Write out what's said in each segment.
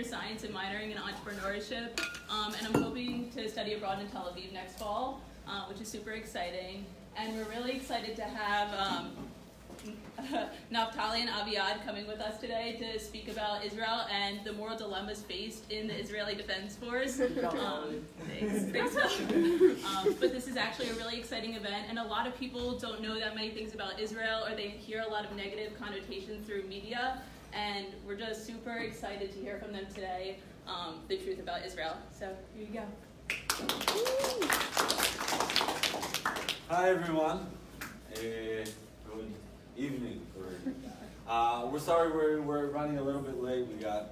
Science and minoring in entrepreneurship, and I'm hoping to study abroad in Tel Aviv next fall, which is super exciting. And we're really excited to have Naftali and Aviad coming with us today to speak about Israel and the moral dilemmas faced in the Israeli Defense Force. Thanks. But this is actually a really exciting event, and a lot of people don't know that many things about Israel, or they hear a lot of negative connotations through media. And we're just super excited to hear from them today, the truth about Israel. So here you go. Hi everyone. Good evening. We're sorry we're running a little bit late. We got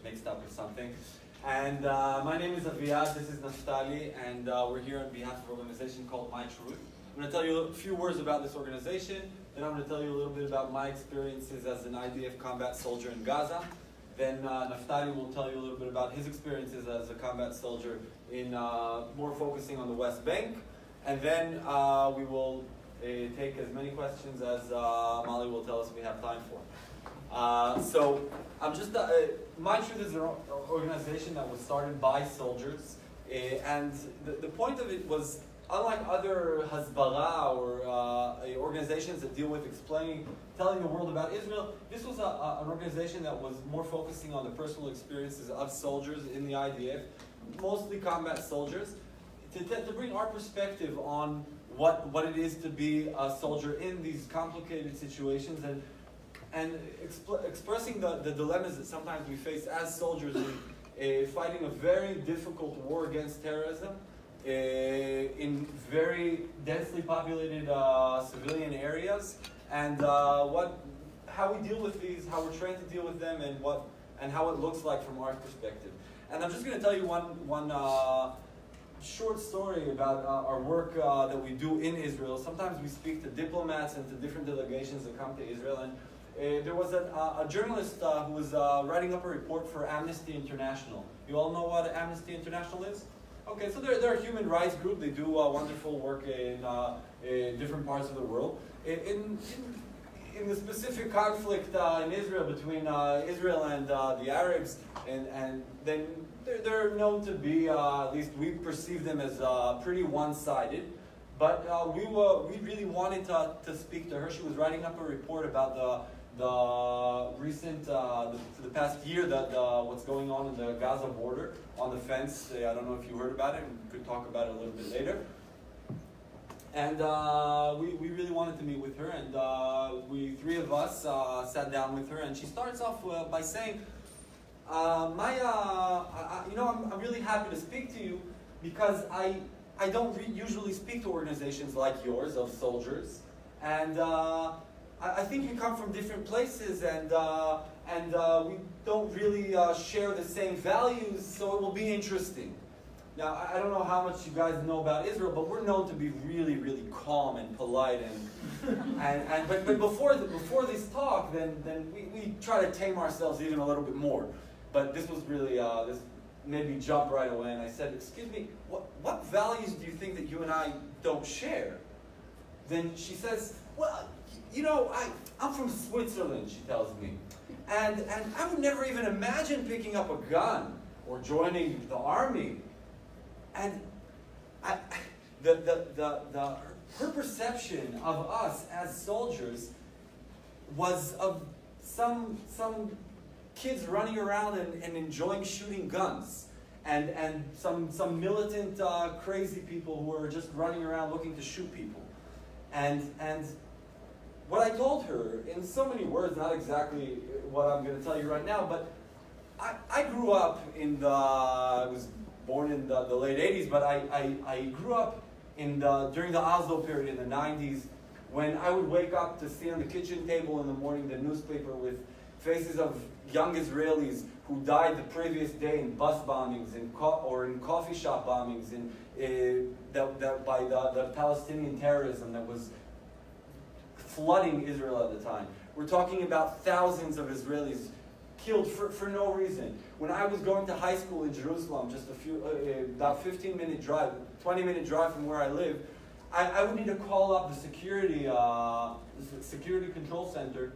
mixed up with something. And my name is Aviad. This is Naftali, and we're here on behalf of an organization called MyTruth. I'm going to tell you a few words about this organization. Then I'm going to tell you a little bit about my experiences as an IDF combat soldier in Gaza. Then Naftali will tell you a little bit about his experiences as a combat soldier in more focusing on the West Bank. And then we will take as many questions as Molly will tell us we have time for. So I'm just, MyTruth is an organization that was started by soldiers. And the point of it was, unlike other Hasbara or organizations that deal with telling the world about Israel, this was an organization that was more focusing on the personal experiences of soldiers in the IDF, mostly combat soldiers, to bring our perspective on what it is to be a soldier in these complicated situations and expressing the dilemmas that sometimes we face as soldiers in fighting a very difficult war against terrorism, in very densely populated civilian areas, and how we deal with these, how we're trained to deal with them, and how it looks like from our perspective. And I'm just going to tell you one short story about our work that we do in Israel. Sometimes we speak to diplomats and to different delegations that come to Israel, and there was a journalist who was writing up a report for Amnesty International. You all know what Amnesty International is? Okay, so they're a human rights group. They do wonderful work in different parts of the world. In the specific conflict in Israel between Israel and the Arabs, and then they're known to be, at least we perceive them as pretty one-sided. But we really wanted to speak to her. She was writing up a report about the recent, for the past year, what's going on in the Gaza border on the fence. I don't know if you heard about it. We could talk about it a little bit later. And we really wanted to meet with her, and three of us sat down with her, and she starts off by saying, I'm really happy to speak to you because I don't usually speak to organizations like yours of soldiers, and I think we come from different places, and we don't really share the same values, so it will be interesting. Now, I don't know how much you guys know about Israel, but we're known to be really, really calm and polite, but before this talk, then we try to tame ourselves even a little bit more. But this was really this made me jump right away, and I said, "Excuse me, what values do you think that you and I don't share?" Then she says, "Well, you know, I'm from Switzerland," she tells me, and I would never even imagine picking up a gun or joining the army. And her perception of us as soldiers was of some kids running around and enjoying shooting guns, and some militant crazy people who are just running around looking to shoot people. And what I told her in so many words, not exactly what I'm going to tell you right now, but I grew up I was born in the late 80s, but I grew up during the Oslo period in the 90s, when I would wake up to see on the kitchen table in the morning the newspaper with faces of young Israelis who died the previous day in bus bombings or in coffee shop bombings by the Palestinian terrorism that was flooding Israel at the time. We're talking about thousands of Israelis killed for no reason. When I was going to high school in Jerusalem, just about 15-minute drive, 20-minute drive from where I live, I would need to call up the security control center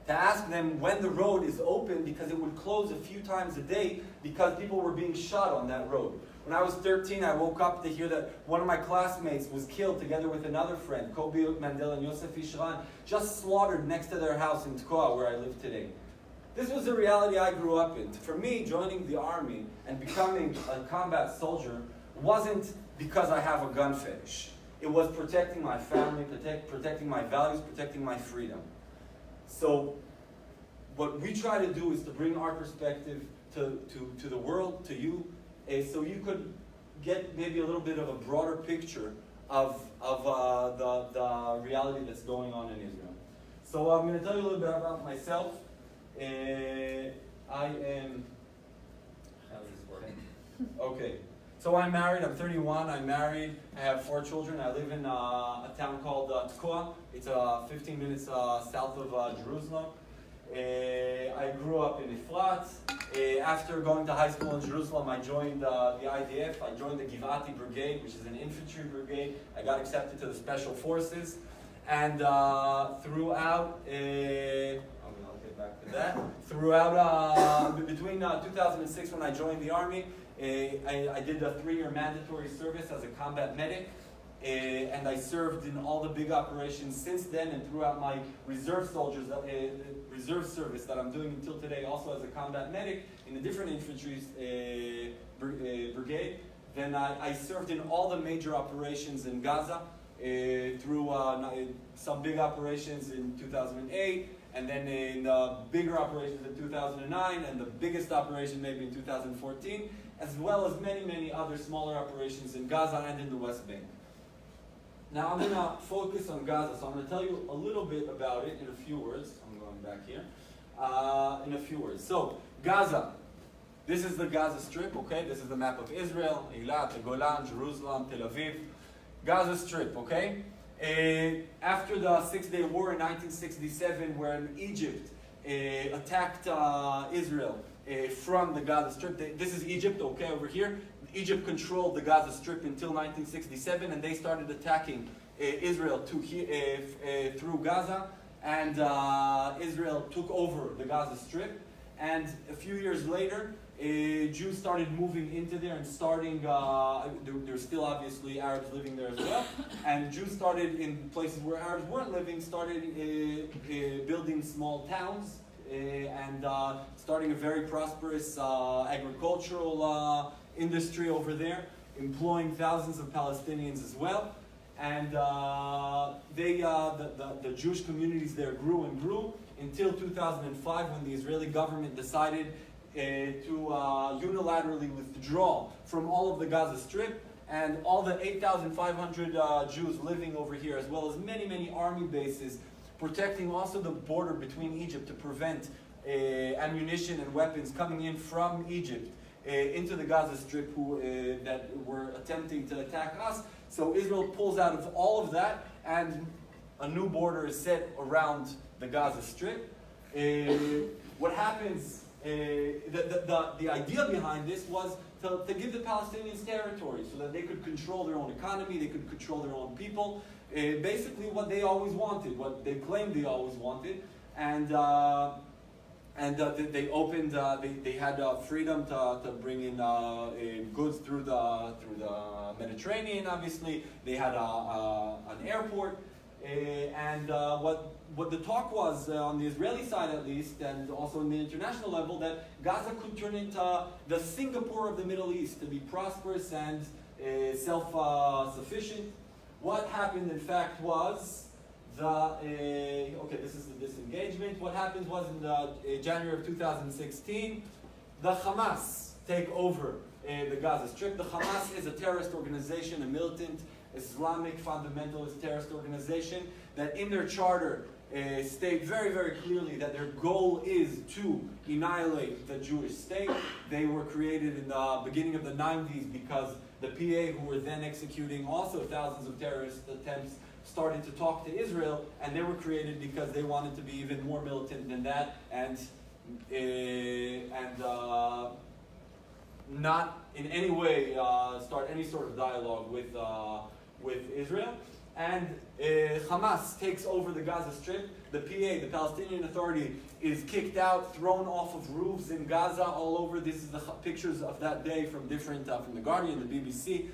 to ask them when the road is open, because it would close a few times a day because people were being shot on that road. When I was 13, I woke up to hear that one of my classmates was killed together with another friend, Kobe Mandel and Yosef Ishran, just slaughtered next to their house in Tkoa, where I live today. This was the reality I grew up in. For me, joining the army and becoming a combat soldier wasn't because I have a gun fetish. It was protecting my family, protecting my values, protecting my freedom. So what we try to do is to bring our perspective to the world, to you, so you could get maybe a little bit of a broader picture of the reality that's going on in Israel. So I'm going to tell you a little bit about myself. I am... How is this working? Okay. So I'm married, I'm 31, I'm married, I have 4 children. I live in a town called Tkoa. It's 15 minutes south of Jerusalem. I grew up in Efrat. After going to high school in Jerusalem, I joined the IDF. I joined the Givati Brigade, which is an infantry brigade. I got accepted to the Special Forces. And throughout, I'll get back to that. Throughout, between 2006 when I joined the Army, I did a 3-year mandatory service as a combat medic, and I served in all the big operations since then, and throughout my reserve soldiers, reserve service that I'm doing until today, also as a combat medic in a different infantry brigade. Then I served in all the major operations in Gaza, through some big operations in 2008, and then in bigger operations in 2009, and the biggest operation maybe in 2014, as well as many, many other smaller operations in Gaza and in the West Bank. Now I'm going to focus on Gaza, so I'm going to tell you a little bit about it in a few words. I'm going back here. In a few words. So, Gaza. This is the Gaza Strip, okay? This is the map of Israel, Eilat, the Golan, Jerusalem, Tel Aviv. Gaza Strip, okay? After the 6-Day War in 1967, when Egypt attacked Israel from the Gaza Strip, this is Egypt, okay, over here. Egypt controlled the Gaza Strip until 1967, and they started attacking Israel through Gaza, and Israel took over the Gaza Strip. And a few years later, Jews started moving into there and starting, there's still obviously Arabs living there as well, and Jews started in places where Arabs weren't living, started building small towns, and starting a very prosperous agricultural industry over there, employing thousands of Palestinians as well. And the Jewish communities there grew and grew until 2005, when the Israeli government decided to unilaterally withdraw from all of the Gaza Strip, and all the 8,500 Jews living over here, as well as many, many army bases, protecting also the border between Egypt to prevent ammunition and weapons coming in from Egypt into the Gaza Strip that were attempting to attack us. So Israel pulls out of all of that, and a new border is set around the Gaza Strip. What happens, the idea behind this was to give the Palestinians territory so that they could control their own economy, they could control their own people. Basically what they always wanted, what they claimed they always wanted. And they opened, they had freedom to bring in goods through the Mediterranean, obviously. They had an airport. And what the talk was, on the Israeli side at least, and also in the international level, that Gaza could turn into the Singapore of the Middle East, to be prosperous and self-sufficient. What happened, in fact, was okay, this is the disengagement. What happened was in January of 2016, the Hamas take over the Gaza Strip. The Hamas is a terrorist organization, a militant Islamic fundamentalist terrorist organization that in their charter state very, very clearly that their goal is to annihilate the Jewish state. They were created in the beginning of the 90s because the PA, who were then executing also thousands of terrorist attempts, started to talk to Israel, and they were created because they wanted to be even more militant than that, and not in any way start any sort of dialogue with Israel. and Hamas takes over the Gaza Strip. The PA, the Palestinian Authority, is kicked out, thrown off of roofs in Gaza all over. This is the pictures of that day from different, from The Guardian, the BBC.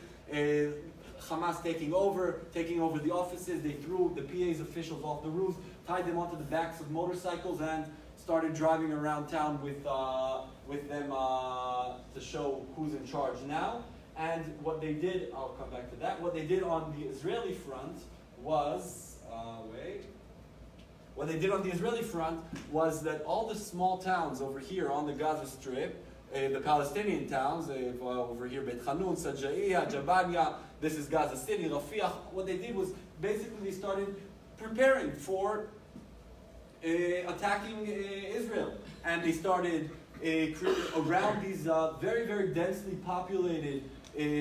Hamas taking over the offices. They threw the PA's officials off the roofs, tied them onto the backs of motorcycles, and started driving around town with them to show who's in charge now. And what they did, I'll come back to that. What they did on the Israeli front was, What they did on the Israeli front was that all the small towns over here on the Gaza Strip, the Palestinian towns, over here, Beit Hanun, Sajaiya, Jabaliya, this is Gaza City, Rafiah. What they did was basically they started preparing for attacking Israel. And they started around these very, very densely populated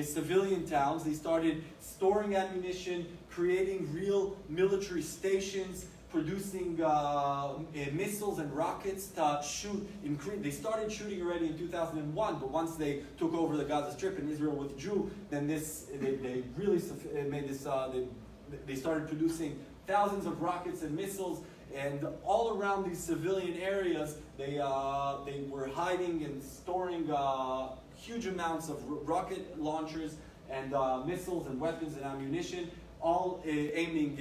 civilian towns. They started storing ammunition, creating real military stations, producing missiles and rockets to shoot. They started shooting already in 2001, but once they took over the Gaza Strip and Israel withdrew, then they really made this. They started producing thousands of rockets and missiles, and all around these civilian areas, they were hiding and storing huge amounts of rocket launchers and missiles and weapons and ammunition, all aiming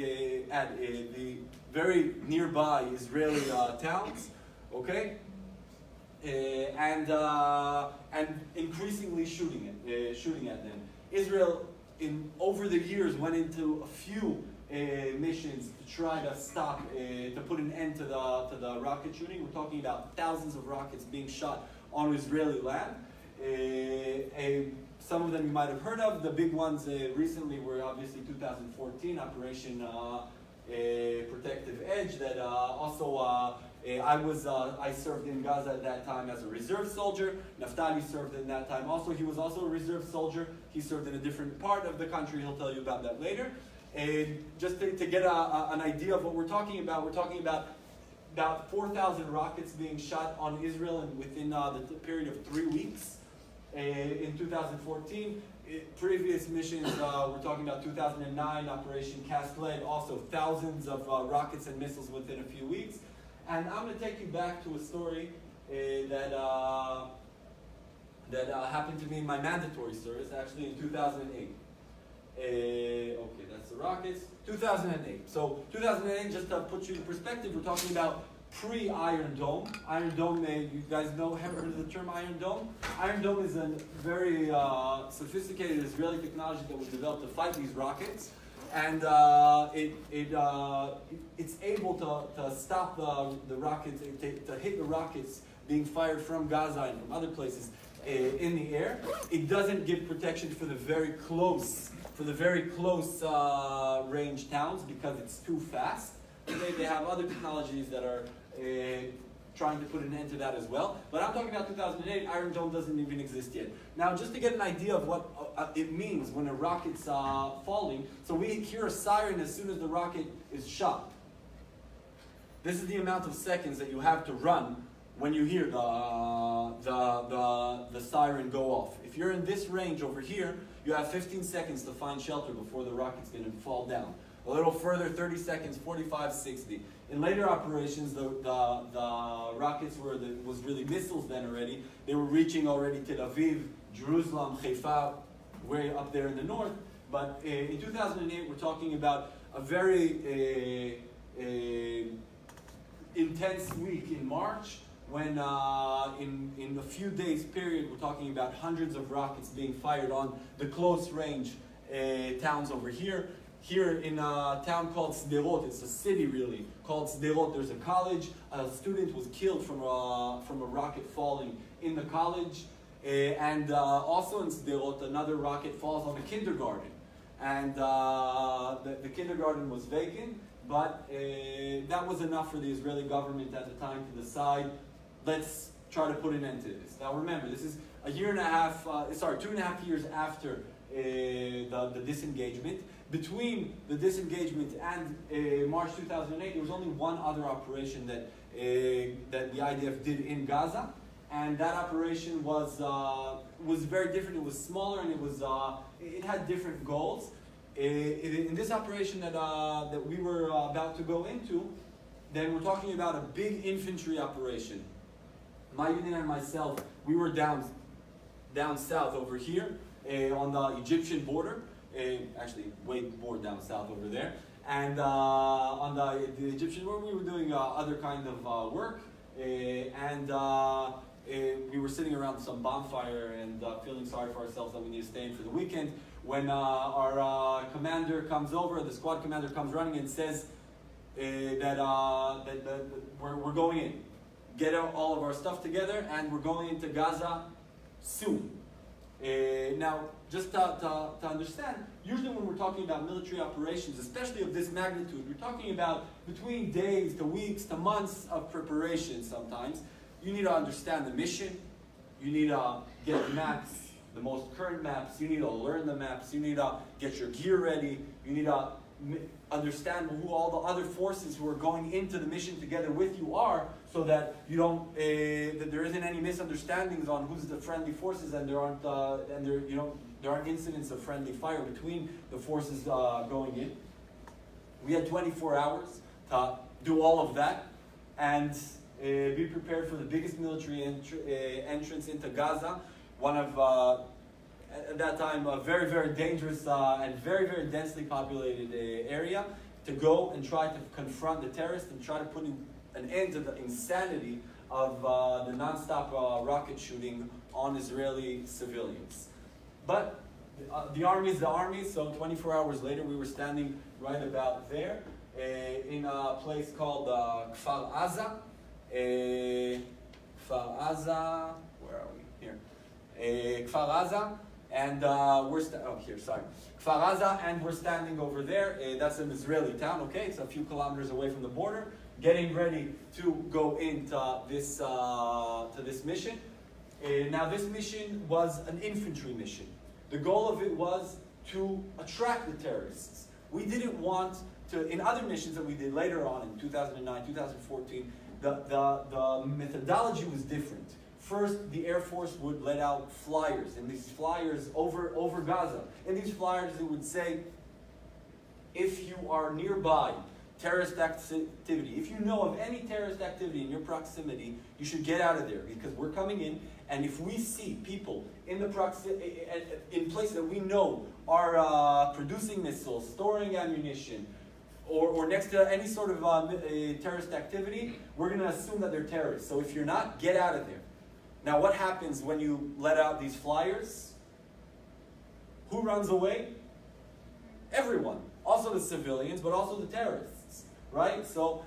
at the very nearby Israeli towns, okay, and increasingly shooting at them. Israel, over the years, went into a few missions to try to stop, to put an end to the rocket shooting. We're talking about thousands of rockets being shot on Israeli land. Some of them you might have heard of. The big ones recently were obviously 2014 Operation Protective Edge. That also I served in Gaza at that time as a reserve soldier. Naftali served in that time also. He was also a reserve soldier. He served in a different part of the country. He'll tell you about that later. And just to get an idea of what we're talking about about 4,000 rockets being shot on Israel within the period of 3 weeks. In 2014, previous missions, we're talking about 2009 Operation Cast Lead, also thousands of rockets and missiles within a few weeks. And I'm going to take you back to a story that happened to me in my mandatory service, actually in 2008. Okay, that's the rockets. 2008. So 2008, just to put you in perspective, we're talking about pre-Iron Dome. Iron Dome, you guys have heard of the term Iron Dome? Iron Dome is a very sophisticated Israeli technology that was developed to fight these rockets. And it's able to stop the rockets, to hit the rockets being fired from Gaza and from other places in the air. It doesn't give protection for the very close range towns because it's too fast. They have other technologies that are trying to put an end to that as well. But I'm talking about 2008, Iron Dome doesn't even exist yet. Now, just to get an idea of what it means when a rocket's falling, so we hear a siren as soon as the rocket is shot. This is the amount of seconds that you have to run when you hear the siren go off. If you're in this range over here, you have 15 seconds to find shelter before the rocket's going to fall down. A little further, 30 seconds, 45, 60. In later operations, the rockets was really missiles then already. They were reaching already Tel Aviv, Jerusalem, Haifa, way up there in the north. But in 2008, we're talking about a very intense week in March, when in a few days period, we're talking about hundreds of rockets being fired on the close range towns over here. Here in a town called Sderot, it's a city really, called Sderot, there's a college. A student was killed from a rocket falling in the college. And also in Sderot, another rocket falls on the kindergarten. And the kindergarten was vacant, but that was enough for the Israeli government at the time to decide, let's try to put an end to this. Now remember, this is 2.5 years after the disengagement. Between the disengagement and March 2008, there was only one other operation that the IDF did in Gaza, and that operation was very different. It was smaller and it had different goals. in this operation that we were about to go into, then we're talking about a big infantry operation. My unit and myself, we were down south over here on the Egyptian border, actually way more down south over there. And on the Egyptian border, we were doing other kind of work, and we were sitting around some bonfire and feeling sorry for ourselves that we need to stay in for the weekend. When our commander comes over, the squad commander comes running and says that we're going in. Get all of our stuff together, and we're going into Gaza soon. Now, just to understand, usually when we're talking about military operations, especially of this magnitude, we're talking about between days to weeks to months of preparation sometimes. You need to understand the mission. You need to get the maps, the most current maps. You need to learn the maps. You need to get your gear ready. You need to understand who all the other forces who are going into the mission together with you are, so that you don't that there isn't any misunderstandings on who's the friendly forces, and there aren't incidents of friendly fire between the forces going in. We had 24 hours to do all of that and be prepared for the biggest military entrance into Gaza, one of at that time a very, very dangerous and very, very densely populated area, to go and try to confront the terrorists and try to put an end to the insanity of the non-stop rocket shooting on Israeli civilians. But the army is the army, so 24 hours later we were standing right about there in a place called Kfar Aza. Kfar Aza, where are we? Here. Kfar Aza. And Kfar Aza, and we're standing over there. That's an Israeli town, okay? It's a few kilometers away from the border. Getting ready to go into this mission. Now, this mission was an infantry mission. The goal of it was to attract the terrorists. We didn't want to, in other missions that we did later on in 2009, 2014, the methodology was different. First, the Air Force would let out flyers, and these flyers over Gaza. In these flyers, it would say, if you are nearby terrorist activity, if you know of any terrorist activity in your proximity, you should get out of there, because we're coming in, and if we see people in places that we know are producing missiles, storing ammunition, or next to any sort of terrorist activity, we're going to assume that they're terrorists. So if you're not, get out of there. Now, what happens when you let out these flyers? Who runs away? Everyone. Also the civilians, but also the terrorists, right? So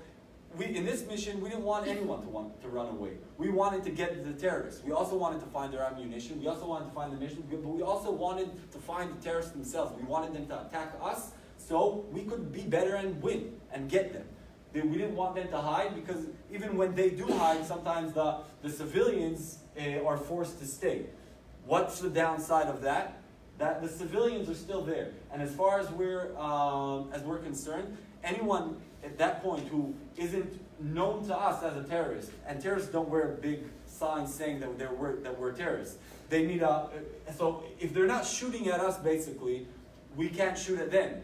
in this mission, we didn't want anyone to run away. We wanted to get the terrorists. We also wanted to find their ammunition. We also wanted to find the mission, but we also wanted to find the terrorists themselves. We wanted them to attack us so we could be better and win and get them. We didn't want them to hide, because even when they do hide, sometimes the civilians are forced to stay. What's the downside of that? That the civilians are still there. And as far as we're concerned, anyone at that point who isn't known to us as a terrorist, and terrorists don't wear big signs saying that we're terrorists. They need so if they're not shooting at us, basically, we can't shoot at them.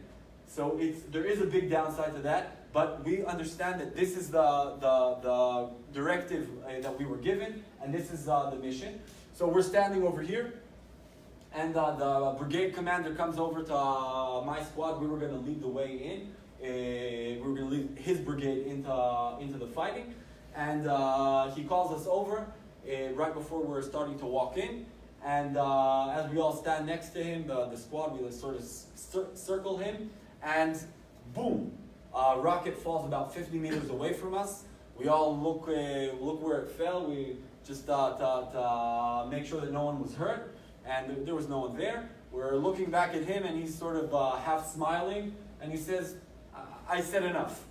So there is a big downside to that. But we understand that this is the directive that we were given, and this is the mission. So we're standing over here, and the brigade commander comes over to my squad. We were going to lead the way in. We were going to lead his brigade into the fighting, and he calls us over right before we're starting to walk in. And as we all stand next to him, the squad, we sort of circle him, and boom! Rocket falls about 50 meters away from us. We all look where it fell. We just to make sure that no one was hurt, and there was no one there. We're looking back at him, and he's sort of half smiling, and he says, "I said enough.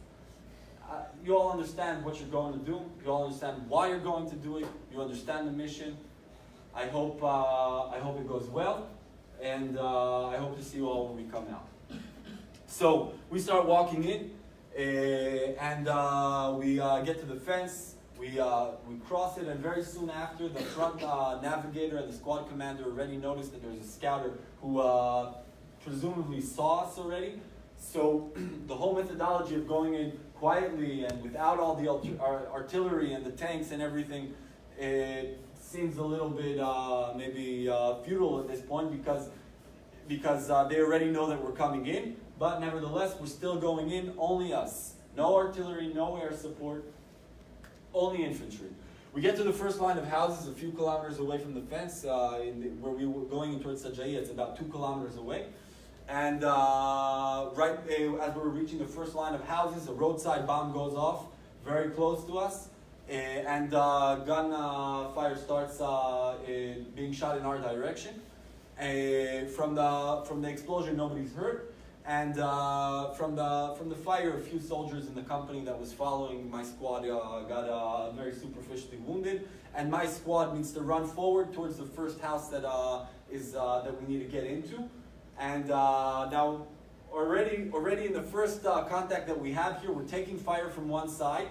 You all understand what you're going to do. You all understand why you're going to do it. You understand the mission. I hope it goes well, and I hope to see you all when we come out." So we start walking in, and we get to the fence. We cross it, and very soon after, the front navigator and the squad commander already noticed that there's a scouter who presumably saw us already. So the whole methodology of going in quietly and without all the artillery and the tanks and everything, it seems a little bit maybe futile at this point because they already know that we're coming in. But nevertheless, we're still going in, only us. No artillery, no air support, only infantry. We get to the first line of houses a few kilometers away from the fence, where we were going towards Sajaiya. It's about 2 kilometers away. And right as we were reaching the first line of houses, a roadside bomb goes off very close to us. And gun fire starts being shot in our direction. From the explosion, nobody's hurt. And from the fire, a few soldiers in the company that was following my squad got very superficially wounded. And my squad needs to run forward towards the first house that that we need to get into. And now, already in the first contact that we have here, we're taking fire from one side,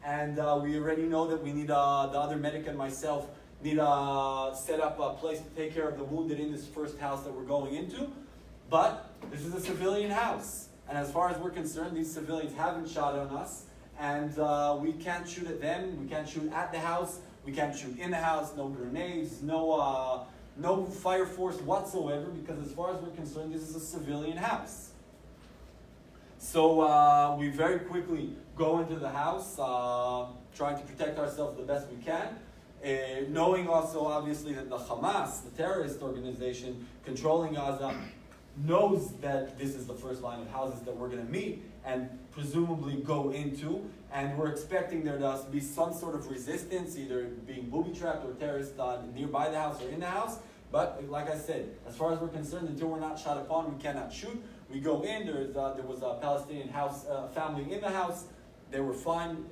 and we already know that we need the other medic and myself need to set up a place to take care of the wounded in this first house that we're going into. But this is a civilian house, and as far as we're concerned, these civilians haven't shot on us, and we can't shoot at them, we can't shoot at the house, we can't shoot in the house, no grenades, no fire force whatsoever, because as far as we're concerned, this is a civilian house. So we very quickly go into the house, trying to protect ourselves the best we can, knowing also obviously that the Hamas, the terrorist organization controlling Gaza, knows that this is the first line of houses that we're going to meet and presumably go into, and we're expecting there to be some sort of resistance, either being booby-trapped or terrorists nearby the house or in the house. But like I said, as far as we're concerned, until we're not shot upon, we cannot shoot. We go in, there was a Palestinian family in the house. They were fine,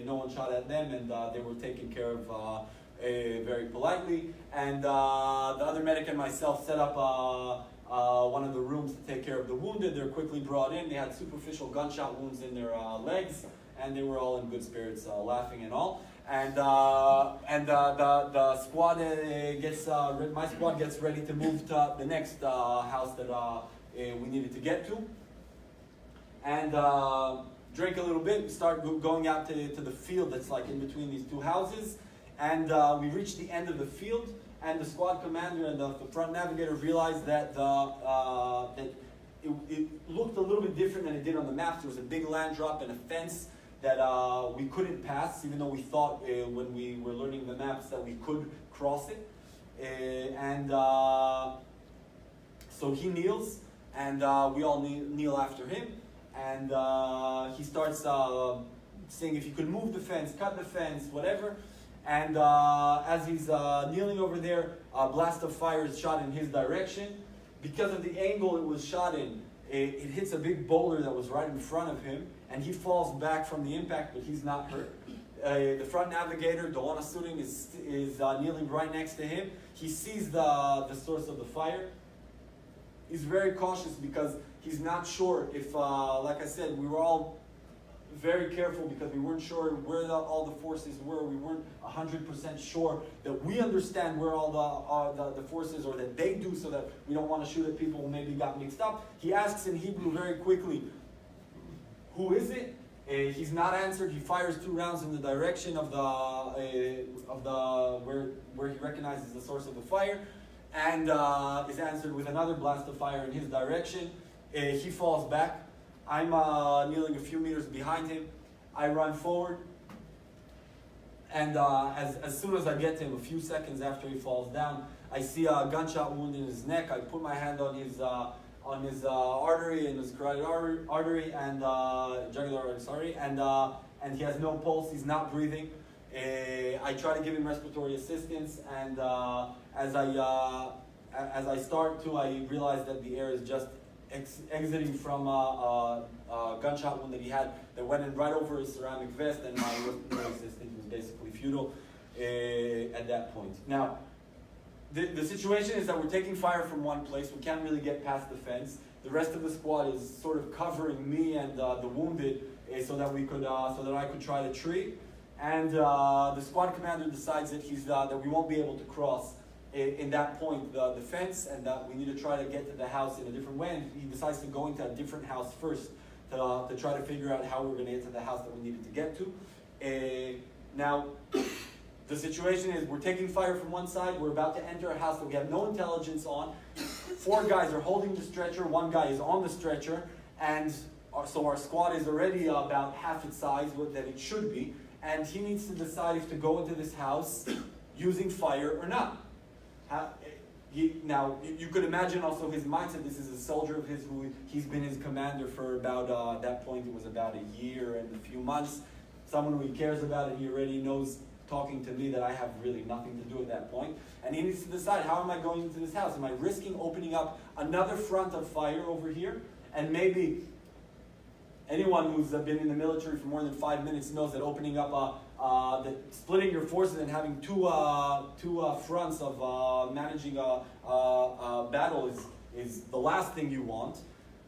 no one shot at them, and they were taken care of very politely. And the other medic and myself set up one of the rooms to take care of the wounded. They're quickly brought in. They had superficial gunshot wounds in their legs, and they were all in good spirits, laughing and all. And the squad my squad gets ready to move to the next house that we needed to get to. And drink a little bit. We start going out to the field that's like in between these two houses. And we reach the end of the field. And the squad commander and the front navigator realized that it looked a little bit different than it did on the maps. There was a big land drop and a fence that we couldn't pass, even though we thought when we were learning the maps that we could cross it. So he kneels, and we all kneel after him. And he starts saying if you could move the fence, cut the fence, whatever. And as he's kneeling over there, a blast of fire is shot in his direction. Because of the angle it was shot in, it hits a big boulder that was right in front of him, and he falls back from the impact, but he's not hurt. The front navigator, Doana Suring, is kneeling right next to him. He sees the source of the fire. He's very cautious because he's not sure if, like I said, we were all very careful because we weren't sure where all the forces were. We weren't 100% sure that we understand where all the forces, or that they do, so that we don't want to shoot at people who maybe got mixed up. He asks in Hebrew very quickly, "Who is it?" He's not answered. He fires 2 rounds in the direction of where he recognizes the source of the fire, and is answered with another blast of fire in his direction. He falls back. I'm kneeling a few meters behind him. I run forward, and as soon as I get to him, a few seconds after he falls down, I see a gunshot wound in his neck. I put my hand on his artery, in his carotid artery, and jugular artery, sorry, and he has no pulse. He's not breathing. I try to give him respiratory assistance, and as I start to, I realize that the air is just exiting from a gunshot wound that he had that went in right over his ceramic vest, and my respiratory assistance was basically futile at that point. Now, the situation is that we're taking fire from one place. We can't really get past the fence. The rest of the squad is sort of covering me and the wounded so that I could try to treat. And the squad commander decides that that we won't be able to cross in that point the fence, and that we need to try to get to the house in a different way. And he decides to go into a different house first to try to figure out how we're going to get to the house that we needed to get to. Now, the situation is we're taking fire from one side, we're about to enter a house that we have no intelligence on. 4 guys are holding the stretcher, 1 guy is on the stretcher, and so our squad is already about half its size that it should be, and he needs to decide if to go into this house using fire or not. Now, you could imagine also his mindset. This is a soldier of his who he's been his commander for about, at that point it was about a year and a few months. Someone who he cares about, and he already knows, talking to me, that I have really nothing to do at that point. And he needs to decide, how am I going into this house? Am I risking opening up another front of fire over here? And maybe anyone who's been in the military for more than 5 minutes knows that opening up that splitting your forces and having two fronts of managing a battle is the last thing you want.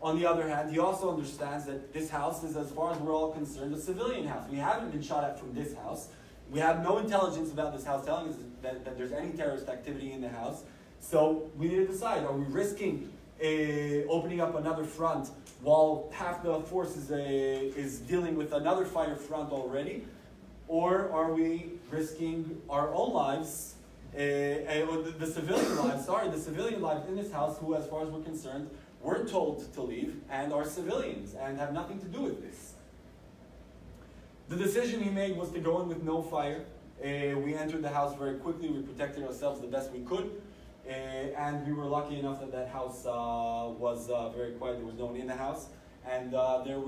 On the other hand, he also understands that this house is, as far as we're all concerned, a civilian house. We haven't been shot at from this house. We have no intelligence about this house telling us that there's any terrorist activity in the house. So we need to decide, are we risking opening up another front while half the force is dealing with another fire front already? Or are we risking our own lives, the civilian lives in this house who, as far as we're concerned, we're told to leave and are civilians and have nothing to do with this? The decision he made was to go in with no fire. We entered the house very quickly. We protected ourselves the best we could. And we were lucky enough that that house was very quiet. There was no one in the house. And there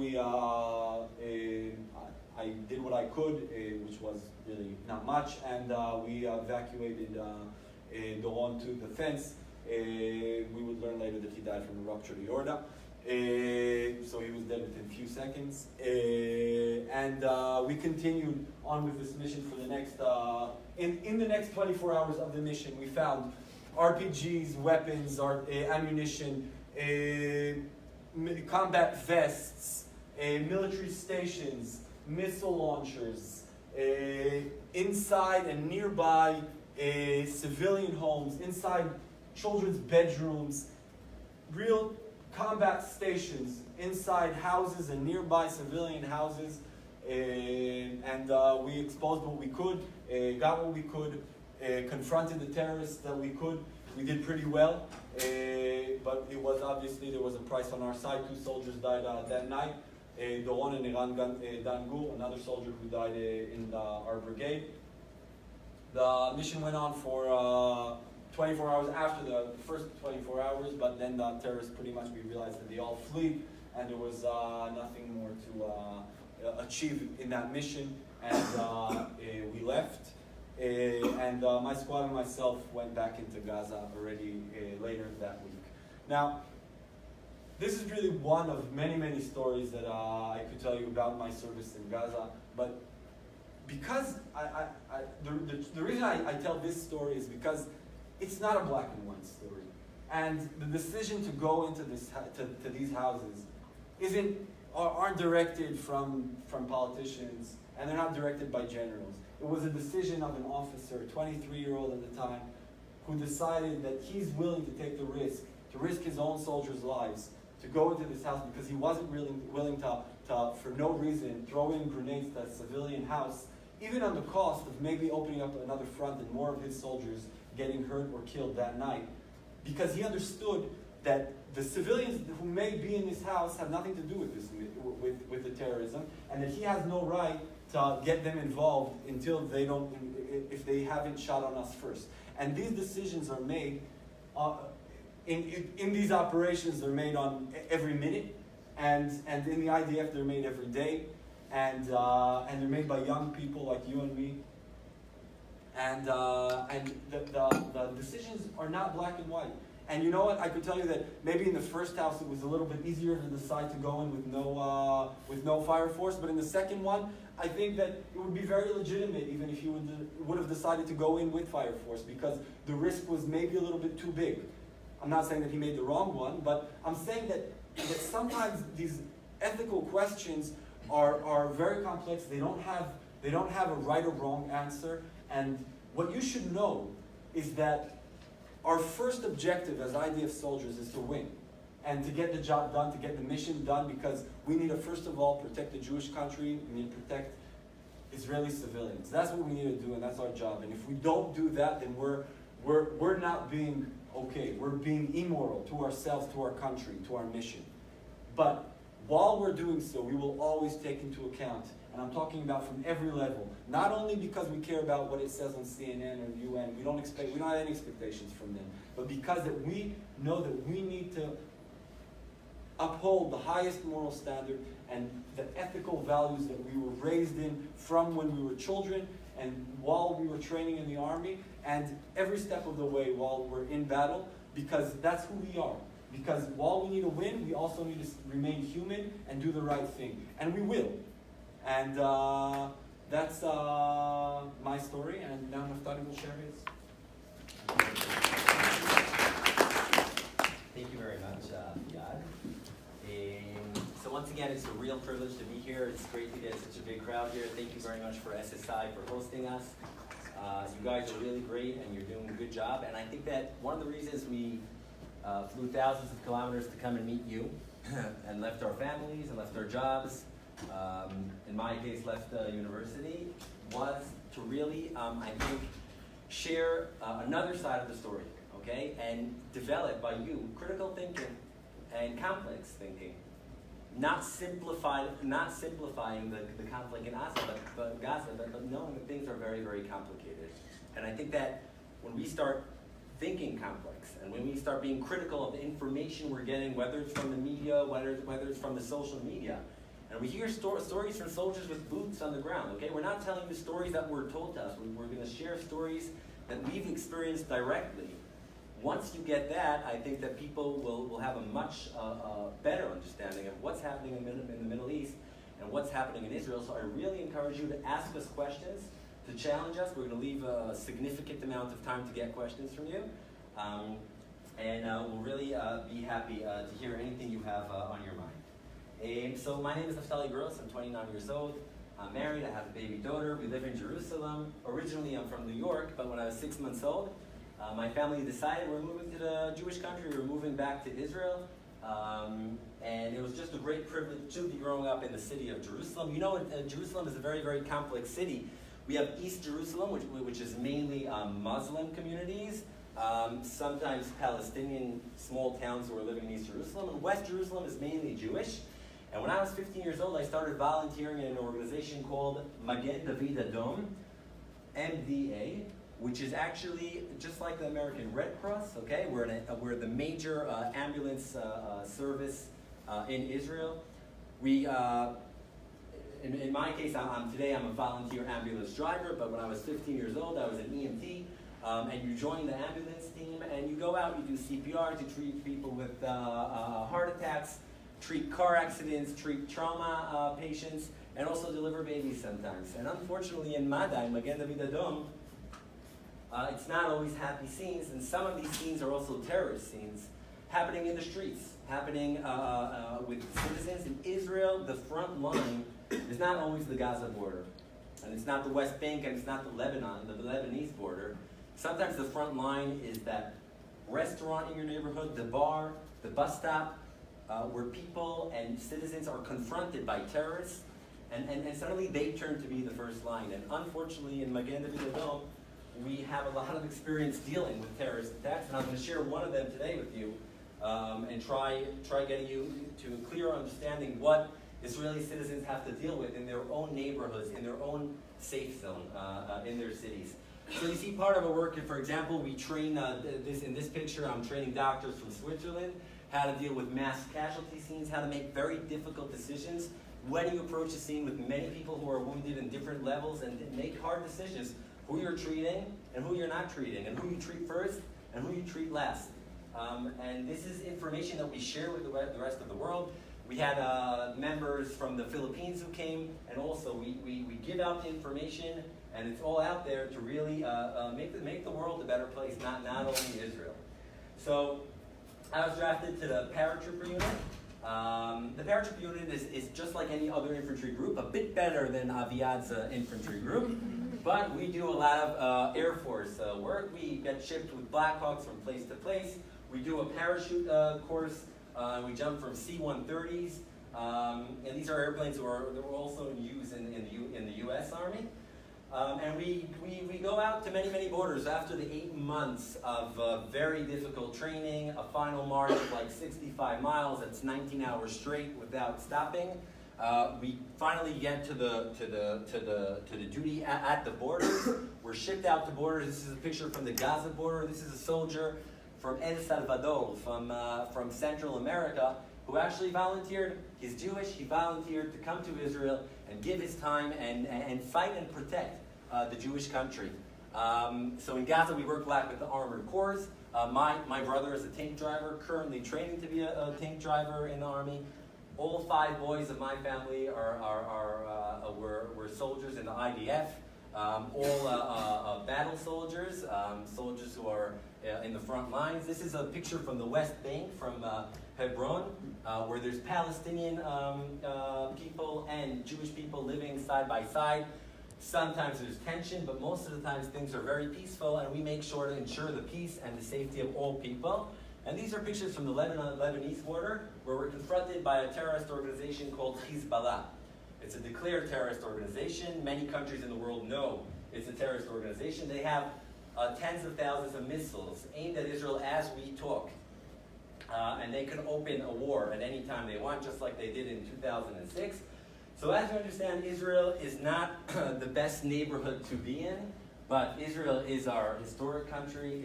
I did what I could, which was really not much. And we evacuated Doron to the fence. We would learn later that he died from a ruptured aorta. So he was dead within a few seconds. And we continued on with this mission for the next, in the next 24 hours of the mission, we found RPGs, weapons, ammunition, combat vests, military stations, missile launchers, inside and nearby civilian homes, inside children's bedrooms, real combat stations inside houses and nearby civilian houses, and we exposed what we could, got what we could, confronted the terrorists that we could. We did pretty well, but it was obviously there was a price on our side. 2 soldiers died that night. Doron and Iran Dangu, another soldier who died in our brigade. The mission went on for 24 hours after the first 24 hours, but then the terrorists pretty much, we realized that they all fled, and there was nothing more to achieve in that mission, and we left. And my squad and myself went back into Gaza already later that week. Now, this is really one of many, many stories that I could tell you about my service in Gaza, but because the reason I tell this story is because it's not a black and white story. And the decision to go into to these houses aren't directed from politicians, and they're not directed by generals. It was a decision of an officer, a 23-year-old at the time, who decided that he's willing to take the risk, to risk his own soldiers' lives, to go into this house because he wasn't really willing to, for no reason, throw in grenades to a civilian house, even on the cost of maybe opening up another front and more of his soldiers getting hurt or killed that night. Because he understood that the civilians who may be in this house have nothing to do with this, with the terrorism, and that he has no right to get them involved until they don't, if they haven't shot on us first. And these decisions are made, in these operations, they're made on every minute, and in the IDF they're made every day, and they're made by young people like you and me. And the decisions are not black and white. And you know what? I could tell you that maybe in the first house it was a little bit easier to decide to go in with no fire force. But in the second one, I think that it would be very legitimate even if you would have decided to go in with fire force, because the risk was maybe a little bit too big. I'm not saying that he made the wrong one, but I'm saying that sometimes these ethical questions are very complex. They don't have a right or wrong answer. And what you should know is that our first objective as IDF soldiers is to win and to get the job done, to get the mission done, because we need to first of all protect the Jewish country, we need to protect Israeli civilians. That's what we need to do, and that's our job. And if we don't do that, then we're not being okay. We're being immoral to ourselves, to our country, to our mission. But while we're doing so, we will always take into account, and I'm talking about from every level, not only because we care about what it says on CNN or UN, we don't have any expectations from them, but because that we know that we need to uphold the highest moral standard and the ethical values that we were raised in from when we were children and while we were training in the army and every step of the way while we're in battle, because that's who we are. Because while we need to win, we also need to remain human and do the right thing. And we will. And that's my story, and now Naftali will share his. Thank you very much, Yad. So once again, it's a real privilege to be here. It's great to get such a big crowd here. Thank you very much for SSI for hosting us. You guys are really great, and you're doing a good job. And I think that one of the reasons we flew thousands of kilometers to come and meet you, and left our families and left our jobs, in my case left university, was to really, I think, share another side of the story, okay? And develop by you critical thinking and complex thinking. Not simplifying the conflict in Gaza, but knowing that things are very, very complicated. And I think that when we start thinking complex, and when we start being critical of the information we're getting, whether it's from the media, whether it's from the social media, and we hear stories from soldiers with boots on the ground, okay? We're not telling the stories that were told to us. We're going to share stories that we've experienced directly. Once you get that, I think that people will have a much better understanding of what's happening in the Middle East and what's happening in Israel. So I really encourage you to ask us questions, to challenge us. We're going to leave a significant amount of time to get questions from you. And we'll really be happy to hear anything you have on your mind. So my name is Naftali Gross. I'm 29 years old. I'm married. I have a baby daughter. We live in Jerusalem. Originally, I'm from New York, but when I was 6 months old, my family decided we're moving to the Jewish country. We're moving back to Israel. And it was just a great privilege to be growing up in the city of Jerusalem. You know, Jerusalem is a very, very complex city. We have East Jerusalem, which is mainly Muslim communities, sometimes Palestinian small towns who are living in East Jerusalem, and West Jerusalem is mainly Jewish. And when I was 15 years old, I started volunteering in an organization called Magen David Adom, MDA, which is actually just like the American Red Cross, okay? We're the major ambulance service in Israel. We, in my case, today I'm a volunteer ambulance driver, but when I was 15 years old, I was an EMT, and you join the ambulance team, and you go out, you do CPR to treat people with heart attacks, treat car accidents, treat trauma patients, and also deliver babies sometimes. And unfortunately in Mada, in Magen David Adom, it's not always happy scenes, and some of these scenes are also terrorist scenes happening in the streets, happening with citizens in Israel. The front line is not always the Gaza border, and it's not the West Bank, and it's not the Lebanese border. Sometimes the front line is that restaurant in your neighborhood, the bar, the bus stop, where people and citizens are confronted by terrorists, and suddenly they turn to be the first line. And unfortunately in Magen David Adom, we have a lot of experience dealing with terrorist attacks, and I'm going to share one of them today with you, and try getting you to a clear understanding what Israeli citizens have to deal with in their own neighborhoods, in their own safe zone, in their cities. So you see part of our work, for example, we train, in this picture, I'm training doctors from Switzerland, how to deal with mass casualty scenes, how to make very difficult decisions when you approach a scene with many people who are wounded in different levels, and make hard decisions. Who you're treating and who you're not treating, and who you treat first and who you treat last. And this is information that we share with the rest of the world. We had members from the Philippines who came, and also we give out the information, and it's all out there to really make the world a better place, not only Israel. So I was drafted to the paratrooper unit. The paratrooper unit is just like any other infantry group, a bit better than Aviad's infantry group. But we do a lot of Air Force work. We get shipped with Blackhawks from place to place. We do a parachute course. We jump from C-130s. And these are airplanes that were also in use in the U.S. Army. And we go out to many, many borders. After the 8 months of very difficult training, a final march of like 65 miles, that's 19 hours straight without stopping. We finally get to the duty at the borders. We're shipped out to borders. This is a picture from the Gaza border. This is a soldier from El Salvador, from Central America, who actually volunteered. He's Jewish. He volunteered to come to Israel and give his time and fight and protect the Jewish country. So in Gaza, we work a lot with the armored corps. My brother is a tank driver, currently training to be a tank driver in the Army. All 5 boys of my family were soldiers in the IDF. All battle soldiers, soldiers who are in the front lines. This is a picture from the West Bank, from Hebron, where there's Palestinian people and Jewish people living side by side. Sometimes there's tension, but most of the times things are very peaceful, and we make sure to ensure the peace and the safety of all people. And these are pictures from the Lebanese border, where we're confronted by a terrorist organization called Hezbollah. It's a declared terrorist organization. Many countries in the world know it's a terrorist organization. They have tens of thousands of missiles aimed at Israel as we talk. And they can open a war at any time they want, just like they did in 2006. So as you understand, Israel is not the best neighborhood to be in, but Israel is our historic country.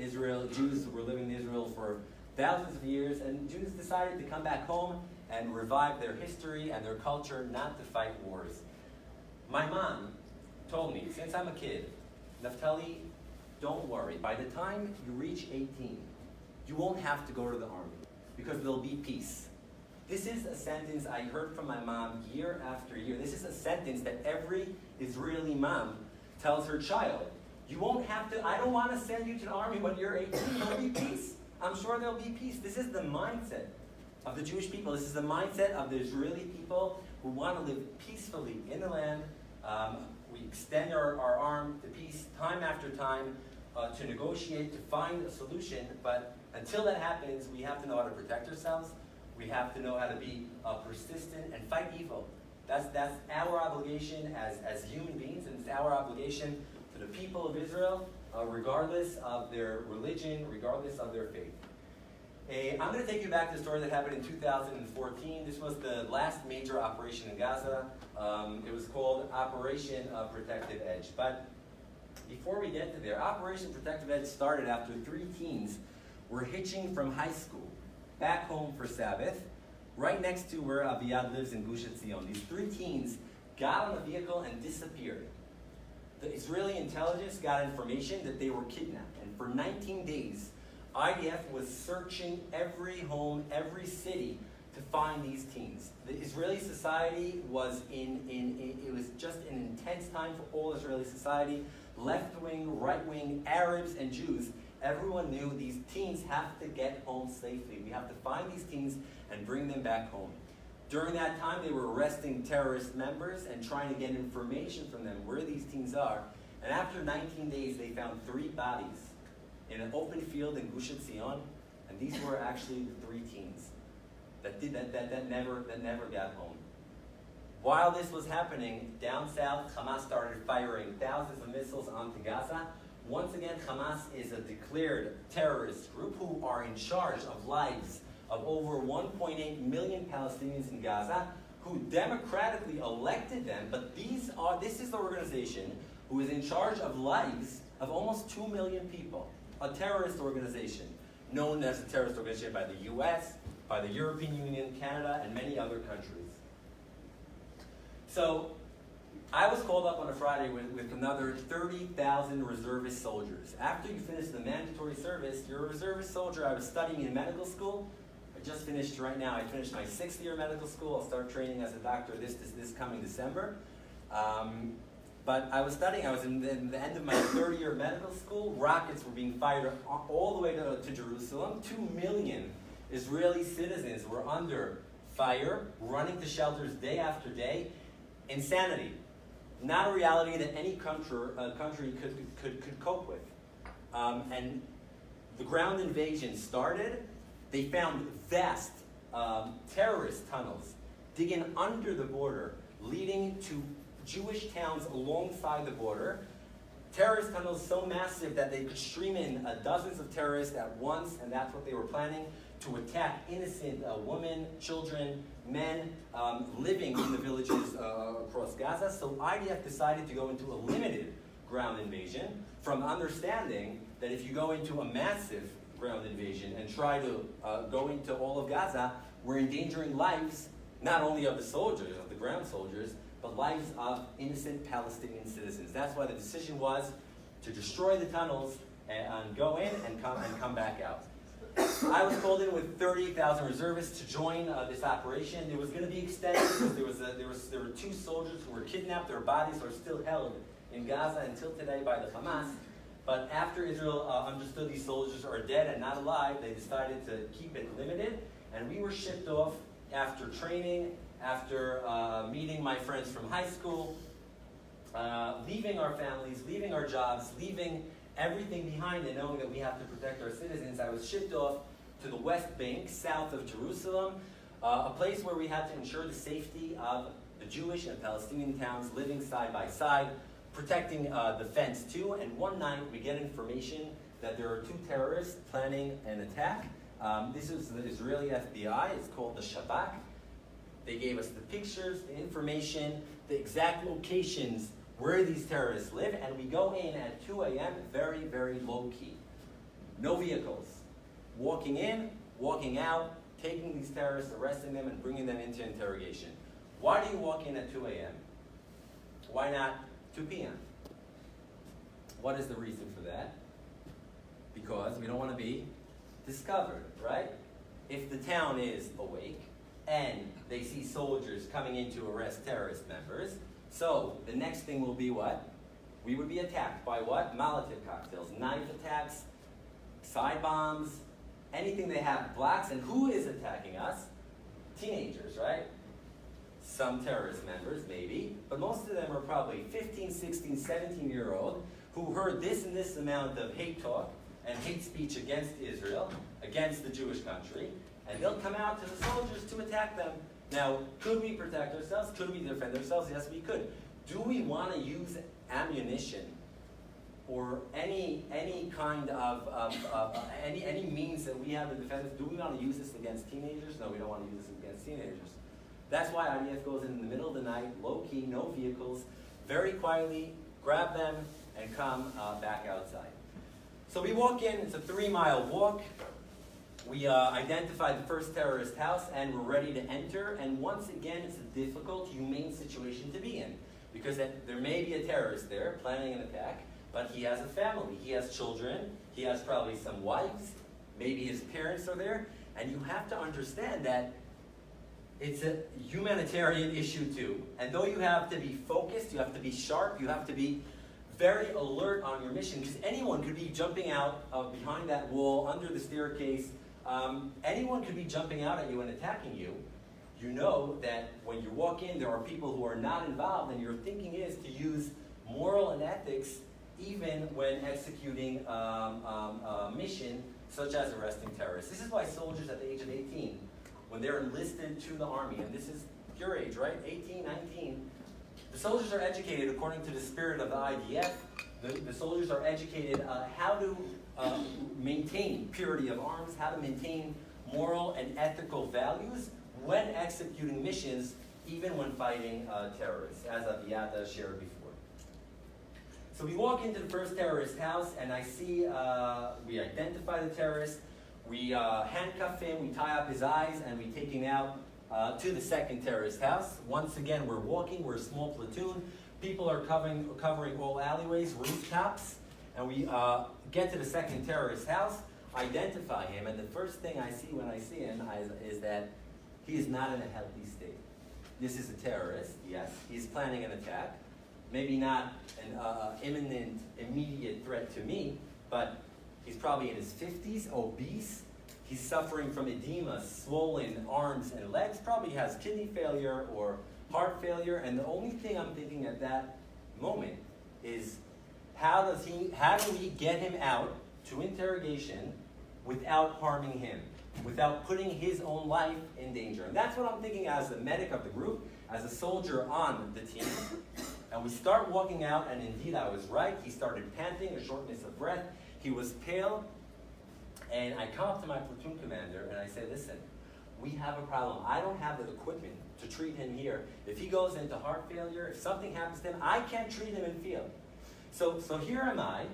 Jews were living in Israel for thousands of years, and Jews decided to come back home and revive their history and their culture, not to fight wars. My mom told me, since I'm a kid, Naftali, don't worry. By the time you reach 18, you won't have to go to the army, because there'll be peace. This is a sentence I heard from my mom year after year. This is a sentence that every Israeli mom tells her child. You won't have to, I don't want to send you to the army when you're 18. There'll be peace. I'm sure there'll be peace. This is the mindset of the Jewish people. This is the mindset of the Israeli people who want to live peacefully in the land. We extend our arm to peace time after time to negotiate, to find a solution. But until that happens, we have to know how to protect ourselves. We have to know how to be persistent and fight evil. That's our obligation as human beings, and it's our obligation to the people of Israel, regardless of their religion, regardless of their faith. I'm going to take you back to a story that happened in 2014. This was the last major operation in Gaza. It was called Operation Protective Edge. But before we get to there, Operation Protective Edge started after 3 teens were hitching from high school back home for Sabbath, right next to where Aviad lives in Gush Etzion. These 3 teens got on a vehicle and disappeared. The Israeli intelligence got information that they were kidnapped, and for 19 days, IDF was searching every home, every city to find these teens. The Israeli society was it was just an intense time for all Israeli society. Left-wing, right-wing, Arabs and Jews, everyone knew these teens have to get home safely. We have to find these teens and bring them back home. During that time, they were arresting terrorist members and trying to get information from them where these teens are. And after 19 days, they found 3 bodies in an open field in Gush Etzion, and these were actually the 3 teens that never got home. While this was happening, down south, Hamas started firing thousands of missiles onto Gaza. Once again, Hamas is a declared terrorist group who are in charge of lives of over 1.8 million Palestinians in Gaza, who democratically elected them, but this is the organization who is in charge of lives of almost 2 million people. A terrorist organization, known as a terrorist organization by the US, by the European Union, Canada, and many other countries. So, I was called up on a Friday with another 30,000 reservist soldiers. After you finish the mandatory service, you're a reservist soldier. I was studying in medical school. I just finished right now. I finished my 6th year of medical school. I'll start training as a doctor this coming December. But I was studying. I was in the end of my 3rd year of medical school. Rockets were being fired all the way to Jerusalem. 2 million Israeli citizens were under fire, running to shelters day after day. Insanity. not a reality that any country could cope with. And the ground invasion started. They found vast terrorist tunnels digging under the border, leading to Jewish towns alongside the border. Terrorist tunnels so massive that they could stream in dozens of terrorists at once, and that's what they were planning, to attack innocent women, children, men living in the villages across Gaza. So IDF decided to go into a limited ground invasion, from understanding that if you go into a massive ground invasion and try to go into all of Gaza, we're endangering lives, not only of the soldiers, of the ground soldiers, but lives of innocent Palestinian citizens. That's why the decision was to destroy the tunnels and go in and come back out. I was called in with 30,000 reservists to join this operation. It was going to be extended because there were 2 soldiers who were kidnapped. Their bodies are still held in Gaza until today by the Hamas. But after Israel understood these soldiers are dead and not alive, they decided to keep it limited. And we were shipped off after training, after meeting my friends from high school, leaving our families, leaving our jobs, leaving everything behind, and knowing that we have to protect our citizens. I was shipped off to the West Bank, south of Jerusalem, a place where we had to ensure the safety of the Jewish and Palestinian towns living side by side, protecting the fence too. And one night we get information that there are 2 terrorists planning an attack. This is the Israeli FBI. It's called the Shabak. They gave us the pictures, the information, the exact locations where these terrorists live, and we go in at 2 a.m. very, very low-key. No vehicles. Walking in, walking out, taking these terrorists, arresting them, and bringing them into interrogation. Why do you walk in at 2 a.m.? Why not 2 p.m.? What is the reason for that? Because we don't want to be discovered, right? If the town is awake and they see soldiers coming in to arrest terrorist members, so the next thing will be what? We would be attacked by what? Molotov cocktails, knife attacks, side bombs, anything they have, blacks. And who is attacking us? Teenagers, right? Some terrorist members, maybe, but most of them are probably 15, 16, 17-year-old who heard this and this amount of hate talk and hate speech against Israel, against the Jewish country, and they'll come out to the soldiers to attack them. Now, could we protect ourselves? Could we defend ourselves? Yes, we could. Do we want to use ammunition or any kind of any means that we have to defend us? Do we want to use this against teenagers? No, we don't want to use this against teenagers. That's why IDF goes in the middle of the night, low-key, no vehicles, very quietly, grab them, and come back outside. So we walk in, it's a 3-mile walk. We identify the first terrorist house, and we're ready to enter. And once again, it's a difficult, humane situation to be in, because there may be a terrorist there planning an attack, but he has a family, he has children, he has probably some wives, maybe his parents are there, and you have to understand that it's a humanitarian issue too. And though you have to be focused, you have to be sharp, you have to be very alert on your mission, because anyone could be jumping out of behind that wall, under the staircase. Anyone could be jumping out at you and attacking you. You know that when you walk in, there are people who are not involved, and your thinking is to use moral and ethics even when executing a mission such as arresting terrorists. This is why soldiers at the age of 18, when they're enlisted to the army, and this is your age, right? 18, 19, the soldiers are educated according to the spirit of the IDF. The soldiers are educated how to maintain purity of arms, how to maintain moral and ethical values when executing missions, even when fighting terrorists, as Aviata shared before. So we walk into the first terrorist house, and I see, we identify the terrorist, we handcuff him, we tie up his eyes, and we take him out to the second terrorist house. Once again, we're walking, we're a small platoon. People are covering all alleyways, rooftops, and we get to the second terrorist house, identify him, and the first thing I see when I see him is that he is not in a healthy state. This is a terrorist, yes. He's planning an attack. Maybe not an imminent, immediate threat to me, but he's probably in his 50s, obese. He's suffering from edema, swollen arms and legs, probably has kidney failure or heart failure, and the only thing I'm thinking at that moment is how do we get him out to interrogation without harming him, without putting his own life in danger? And that's what I'm thinking as the medic of the group, as a soldier on the team. And we start walking out, and indeed I was right. He started panting, a shortness of breath. He was pale. And I come up to my platoon commander and I say, listen, we have a problem. I don't have the equipment to treat him here. If he goes into heart failure, if something happens to him, I can't treat him in field. So here am I,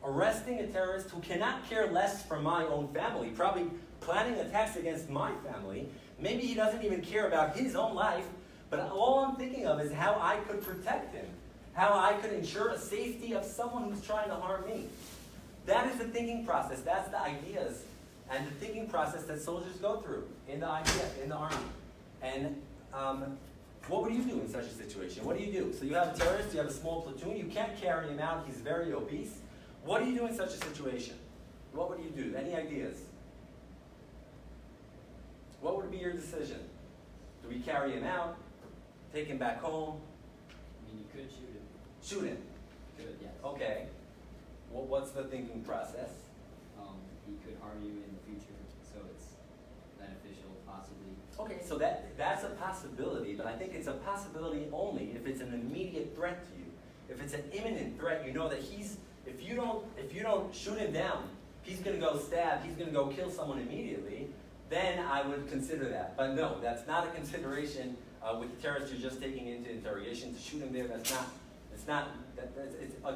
arresting a terrorist who cannot care less for my own family, probably planning attacks against my family. Maybe he doesn't even care about his own life, but all I'm thinking of is how I could protect him, how I could ensure the safety of someone who's trying to harm me. That is the thinking process. That's the ideas and the thinking process that soldiers go through in the IDF, in the Army. And what would you do in such a situation? What do you do? So you have a terrorist, you have a small platoon, you can't carry him out, he's very obese. What do you do in such a situation? What would you do? Any ideas? What would be your decision? Do we carry him out? Take him back home? I mean, you could shoot him. Shoot him? Could, yes. Okay. What's the thinking process? He could harm you in the future, so it's beneficial, possibly. Okay, so that's a possibility, but I think it's a possibility only if it's an immediate threat to you. If it's an imminent threat, you know that if you don't shoot him down, he's going to go stab, he's going to go kill someone immediately, then I would consider that. But no, that's not a consideration with the terrorist you're just taking into interrogation. To shoot him there, it's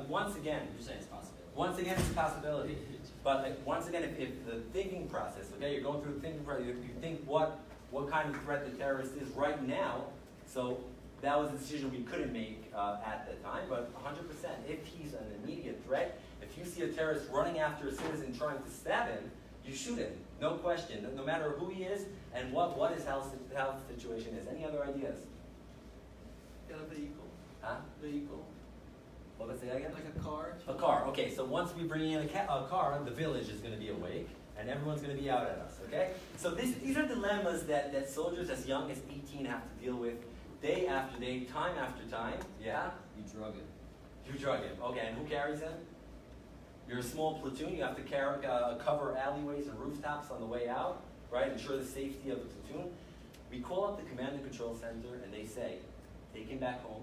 once again, You're saying it's possible. once again, it's a possibility. But once again, if the thinking process, okay, you're going through the thinking process, you think what kind of threat the terrorist is right now. So that was a decision we couldn't make at the time, but 100%, if he's an immediate threat, if you see a terrorist running after a citizen trying to stab him, you shoot him, no question, no matter who he is and what his health situation is. Any other ideas? Get a vehicle. Huh? Vehicle. What was it again? Like a car. A car. Okay, so once we bring in a car, the village is going to be awake, and everyone's going to be out at us, okay? So these are dilemmas that soldiers as young as 18 have to deal with day after day, time after time. Yeah? You drug him. You drug him. Okay, and who carries him? You're a small platoon. You have to cover alleyways and rooftops on the way out, right? Ensure the safety of the platoon. We call up the command and control center, and they say, take him back home,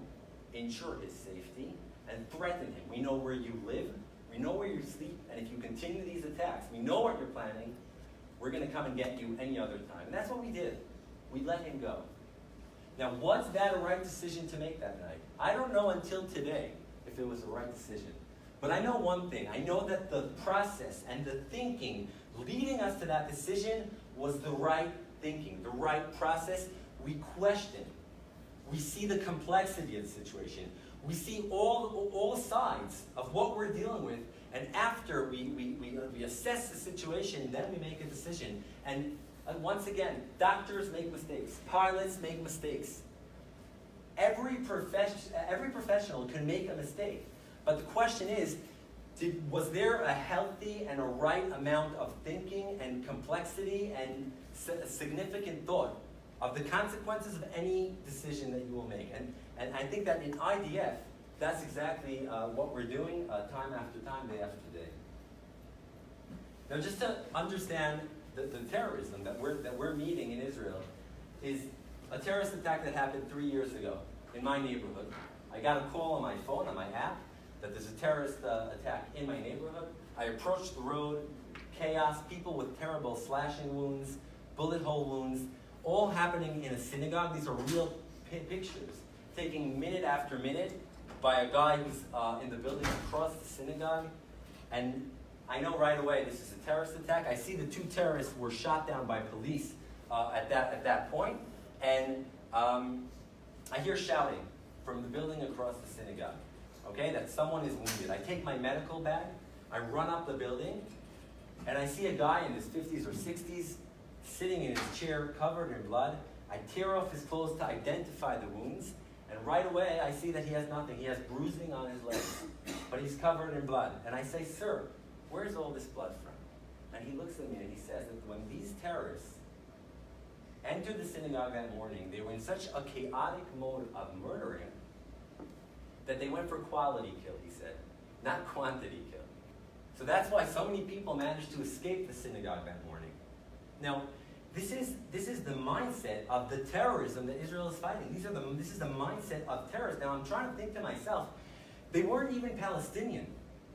ensure his safety, and threaten him. We know where you live, we know where you sleep, and if you continue these attacks, we know what you're planning, we're going to come and get you any other time. And that's what we did. We let him go. Now, was that a right decision to make that night? I don't know until today if it was the right decision. But I know one thing. I know that the process and the thinking leading us to that decision was the right thinking, the right process. We question. We see the complexity of the situation. We see all sides of what we're dealing with, and after we assess the situation, then we make a decision. And once again, doctors make mistakes, pilots make mistakes. Every professional can make a mistake, but the question is, was there a healthy and a right amount of thinking and complexity and significant thought of the consequences of any decision that you will make? And I think that in IDF, that's exactly what we're doing time after time, day after day. Now, just to understand the terrorism that we're meeting in Israel is a terrorist attack that happened 3 years ago in my neighborhood. I got a call on my phone, on my app, that there's a terrorist attack in my neighborhood. I approached the road, chaos, people with terrible slashing wounds, bullet hole wounds, all happening in a synagogue. These are real pictures, taking minute after minute by a guy who's in the building across the synagogue. And I know right away this is a terrorist attack. I see the 2 terrorists were shot down by police at that point. And I hear shouting from the building across the synagogue, okay, that someone is wounded. I take my medical bag, I run up the building, and I see a guy in his 50s or 60s sitting in his chair covered in blood. I tear off his clothes to identify the wounds, and right away I see that he has nothing. He has bruising on his legs, but he's covered in blood. And I say, sir, where's all this blood from? And he looks at me and he says that when these terrorists entered the synagogue that morning, they were in such a chaotic mode of murdering that they went for quality kill, he said, not quantity kill. So that's why so many people managed to escape the synagogue that morning. Now, this is the mindset of the terrorism that Israel is fighting. This is the mindset of terrorists. Now, I'm trying to think to myself, they weren't even Palestinian.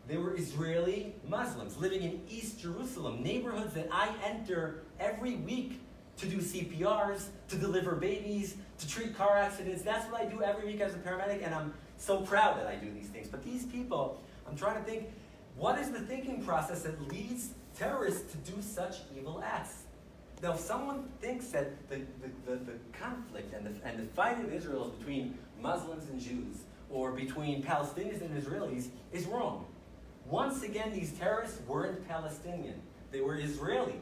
They were Israeli Muslims living in East Jerusalem, neighborhoods that I enter every week to do CPRs, to deliver babies, to treat car accidents. That's what I do every week as a paramedic, and I'm so proud that I do these things. But these people, I'm trying to think, what is the thinking process that leads terrorists to do such evil acts? Now, if someone thinks that the conflict and the fight in Israel is between Muslims and Jews, or between Palestinians and Israelis, is wrong. Once again, these terrorists weren't Palestinian. They were Israeli.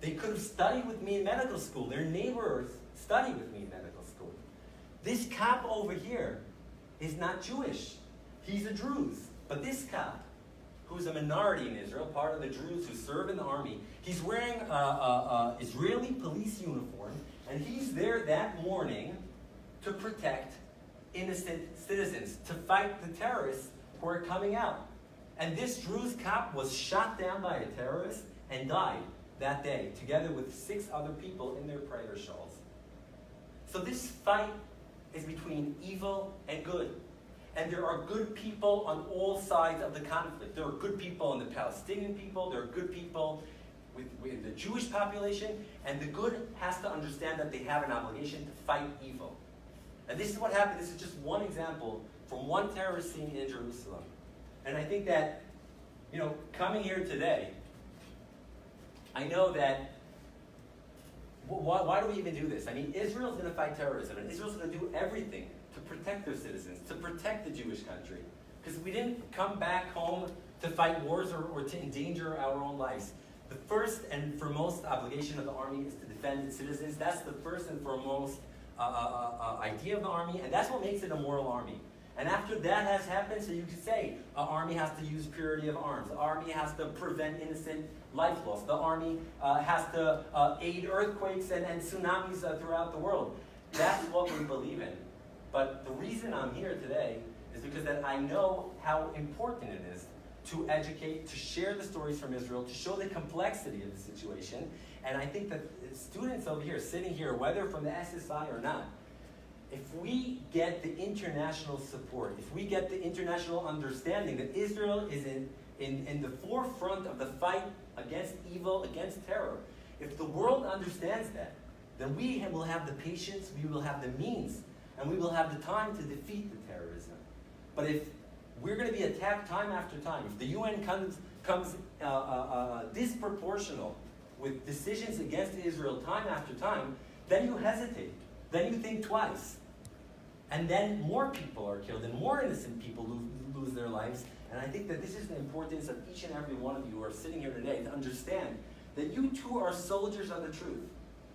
They could have studied with me in medical school. Their neighbors studied with me in medical school. This cop over here is not Jewish. He's a Druze. But this cop, who's a minority in Israel, part of the Druze who serve in the army, he's wearing an Israeli police uniform, and he's there that morning to protect innocent citizens, to fight the terrorists who are coming out. And this Druze cop was shot down by a terrorist and died that day, together with 6 other people in their prayer shawls. So this fight is between evil and good. And there are good people on all sides of the conflict. There are good people in the Palestinian people, there are good people with the Jewish population, and the good has to understand that they have an obligation to fight evil. And this is what happened. This is just one example from one terrorist scene in Jerusalem. And I think that, coming here today, I know that, why do we even do this? I mean, Israel's going to fight terrorism, and Israel's going to do everything to protect their citizens, to protect the Jewish country. Because we didn't come back home to fight wars or to endanger our own lives. The first and foremost obligation of the army is to defend its citizens. That's the first and foremost idea of the army, and that's what makes it a moral army. And after that has happened, so you could say, an army has to use purity of arms. The army has to prevent innocent life loss. The army has to aid earthquakes and tsunamis throughout the world. That's what we believe in. But the reason I'm here today is because that I know how important it is to educate, to share the stories from Israel, to show the complexity of the situation. And I think that students over here, sitting here, whether from the SSI or not, if we get the international support, if we get the international understanding that Israel is in the forefront of the fight against evil, against terror, if the world understands that, then we will have the patience, we will have the means, and we will have the time to defeat the terrorism. But if we're going to be attacked time after time, if the UN comes disproportional with decisions against Israel time after time, then you hesitate. Then you think twice. And then more people are killed and more innocent people lose their lives. And I think that this is the importance of each and every one of you who are sitting here today to understand that you too are soldiers of the truth.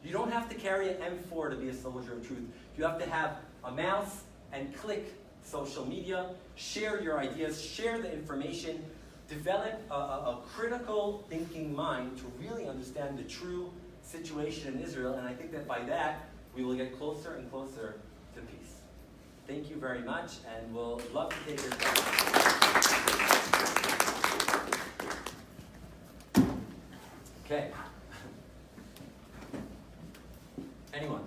You don't have to carry an M4 to be a soldier of truth. You have to have a mouse and click social media, share your ideas, share the information, develop a critical thinking mind to really understand the true situation in Israel. And I think that by that, we will get closer and closer to peace. Thank you very much, and we'll love to take your questions. Okay. Anyone?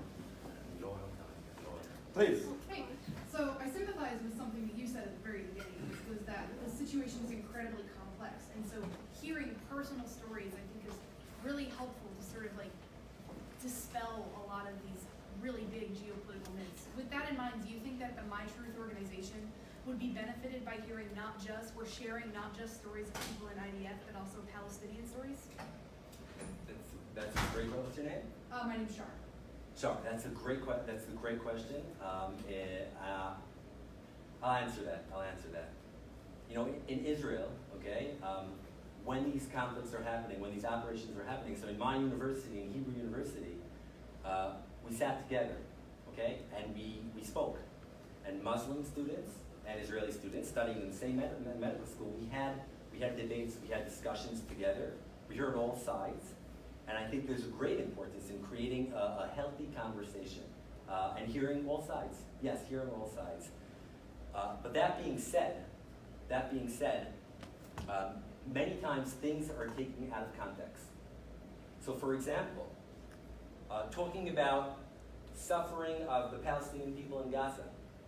Please. Hey, so I sympathize with something that you said at the very beginning, which was that the situation is incredibly complex, and so hearing personal stories, I think, is really helpful to sort of dispel a lot of these really big geopolitical myths. With that in mind, do you think that the MyTruth organization would be benefited by hearing we're sharing not just stories of people in IDF, but also Palestinian stories? That's a great question. What's your name? My name's Shar. Sure, that's a great question. I'll answer that. In Israel, okay, when these conflicts are happening, when these operations are happening, so in my university, in Hebrew University, we sat together, okay, and we spoke. And Muslim students and Israeli students studying in the same medical school, we had debates, we had discussions together. We heard all sides. And I think there's a great importance in creating a healthy conversation and hearing all sides. Yes, hearing all sides. But that being said, many times things are taken out of context. So for example, talking about suffering of the Palestinian people in Gaza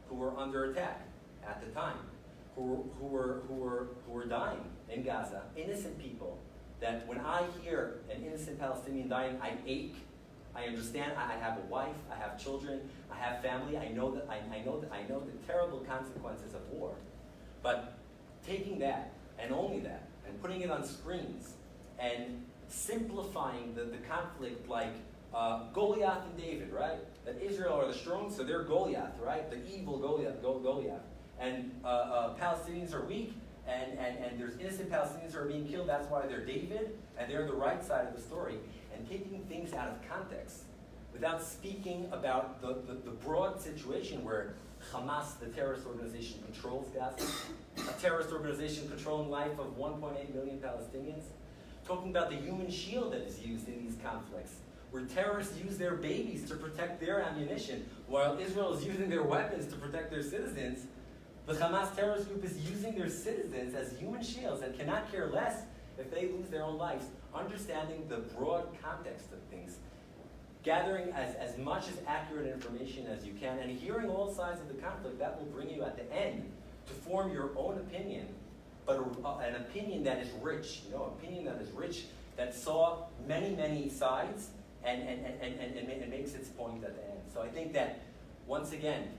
who were under attack at the time, who were dying in Gaza, innocent people, that when I hear an innocent Palestinian dying, I ache. I understand. I have a wife. I have children. I have family. I know the terrible consequences of war. But taking that and only that and putting it on screens and simplifying the conflict like Goliath and David, right? That Israel are the strong, so they're Goliath, right? The evil Goliath. And Palestinians are weak, and there's innocent Palestinians who are being killed. That's why they're David, and they're the right side of the story. And taking things out of context without speaking about the broad situation where Hamas, the terrorist organization, controls Gaza, a terrorist organization controlling life of 1.8 million Palestinians, talking about the human shield that is used in these conflicts, where terrorists use their babies to protect their ammunition, while Israel is using their weapons to protect their citizens. The Hamas terrorist group is using their citizens as human shields and cannot care less if they lose their own lives. Understanding the broad context of things, gathering as much as accurate information as you can, and hearing all sides of the conflict, that will bring you at the end to form your own opinion, but an opinion that is rich, that saw many sides and makes its point at the end. So I think that, once again,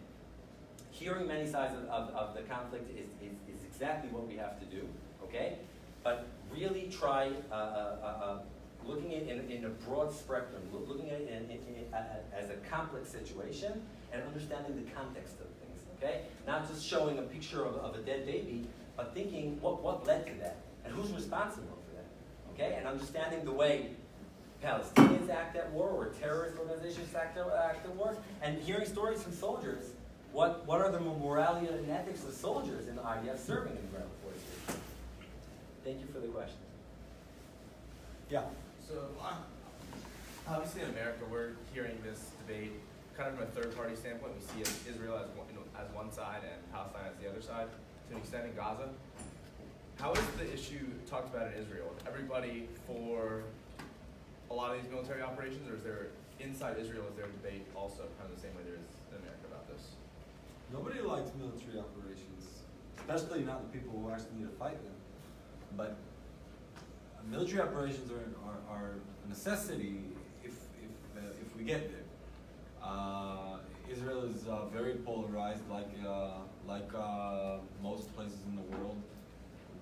hearing many sides of the conflict is exactly what we have to do, okay? But really try looking at it in a broad spectrum, looking at it as a complex situation, and understanding the context of things, okay? Not just showing a picture of a dead baby, but thinking what led to that, and who's responsible for that, okay? And understanding the way Palestinians act at war, or terrorist organizations act at war, and hearing stories from soldiers. What are the morality and ethics of soldiers in the IDF serving in ground forces? Thank you for the question. Yeah. So, obviously in America, we're hearing this debate kind of from a third-party standpoint. We see Israel as one side and Palestine as the other side, to an extent in Gaza. How is the issue talked about in Israel? Is everybody for a lot of these military operations, or is there, inside Israel, is there a debate also, kind of the same way there is in America about this? Nobody likes military operations, especially not the people who actually need to fight them. But military operations are a necessity if we get there. Israel is very polarized, like most places in the world.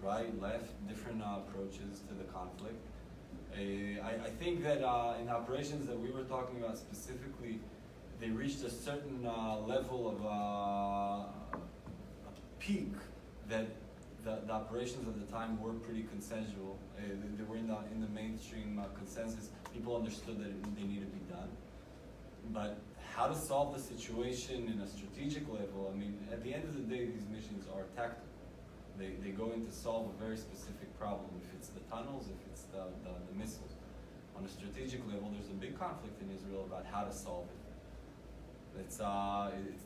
Right, left, different approaches to the conflict. I think that in operations that we were talking about specifically, they reached a certain level of a peak that the operations at the time were pretty consensual. They were in the mainstream consensus. People understood that they needed to be done. But how to solve the situation in a strategic level, I mean, at the end of the day, these missions are tactical. They go in to solve a very specific problem. If it's the tunnels, if it's the missiles. On a strategic level, there's a big conflict in Israel about how to solve it. It's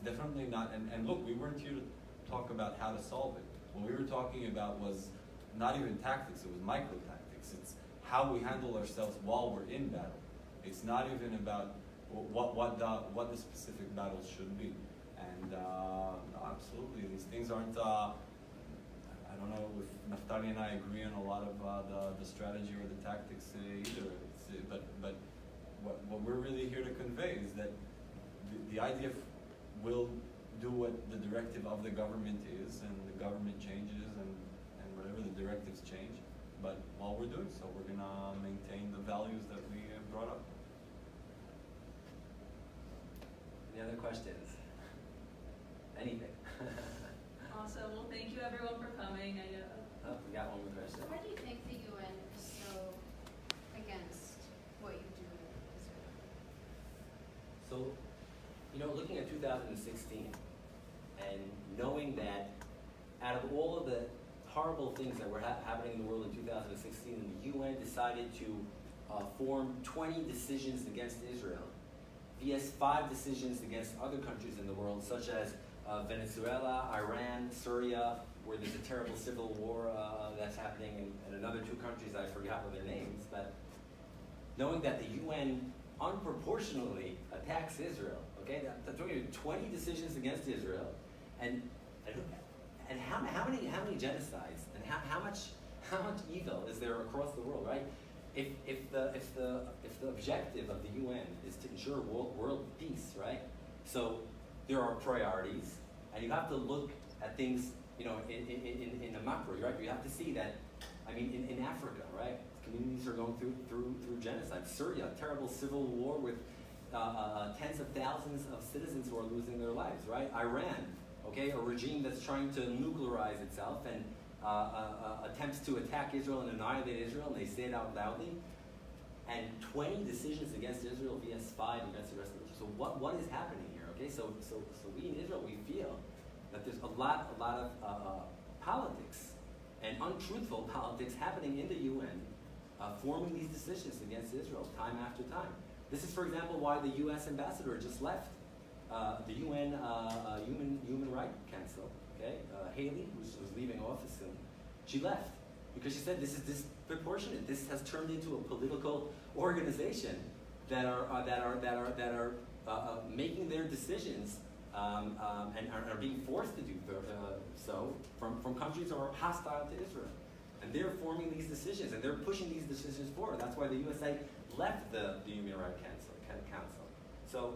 definitely not, and look, we weren't here to talk about how to solve it. What we were talking about was not even tactics, it was micro-tactics. It's how we handle ourselves while we're in battle. It's not even about what the specific battles should be. And absolutely, these things aren't, I don't know if Naftali and I agree on a lot of the strategy or the tactics either. But what we're really here to convey is that the IDF will do what the directive of the government is, and the government changes, and whatever the directives change. But while we're doing so, we're going to maintain the values that we brought up. Any other questions? Anything? Awesome. Well, thank you everyone for coming. I know. Oh, we got one more question. Why do you think the UN is so against what you do in Israel? So, looking at 2016 and knowing that out of all of the horrible things that were happening in the world in 2016, and the UN decided to form 20 decisions against Israel, vs. 5 decisions against other countries in the world, such as Venezuela, Iran, Syria, where there's a terrible civil war that's happening, and another two countries I forgot what their names, but knowing that the UN unproportionately attacks Israel, okay? That's 20 decisions against Israel, and how many genocides and how much evil is there across the world, right? If the objective of the UN is to ensure world peace, right? So there are priorities, and you have to look at things, you know, in the macro, right? You have to see that, I mean, in Africa, right? Communities are going through genocide. Syria, terrible civil war with tens of thousands of citizens who are losing their lives, right? Iran, okay, a regime that's trying to nuclearize itself and attempts to attack Israel and annihilate Israel, and they say it out loudly. And 20 decisions against Israel vs. 5 against the rest of Israel. So what is happening here? Okay, so we in Israel, we feel that there's a lot of politics and untruthful politics happening in the UN, forming these decisions against Israel time after time. This is, for example, why the U.S. ambassador just left the UN Human Rights Council. Okay, Haley, who's leaving office soon, she left because she said this is disproportionate. This has turned into a political organization that are making their decisions and are being forced to do so from countries that are hostile to Israel. And they're forming these decisions, and they're pushing these decisions forward. That's why the USA left the Human Rights Council. So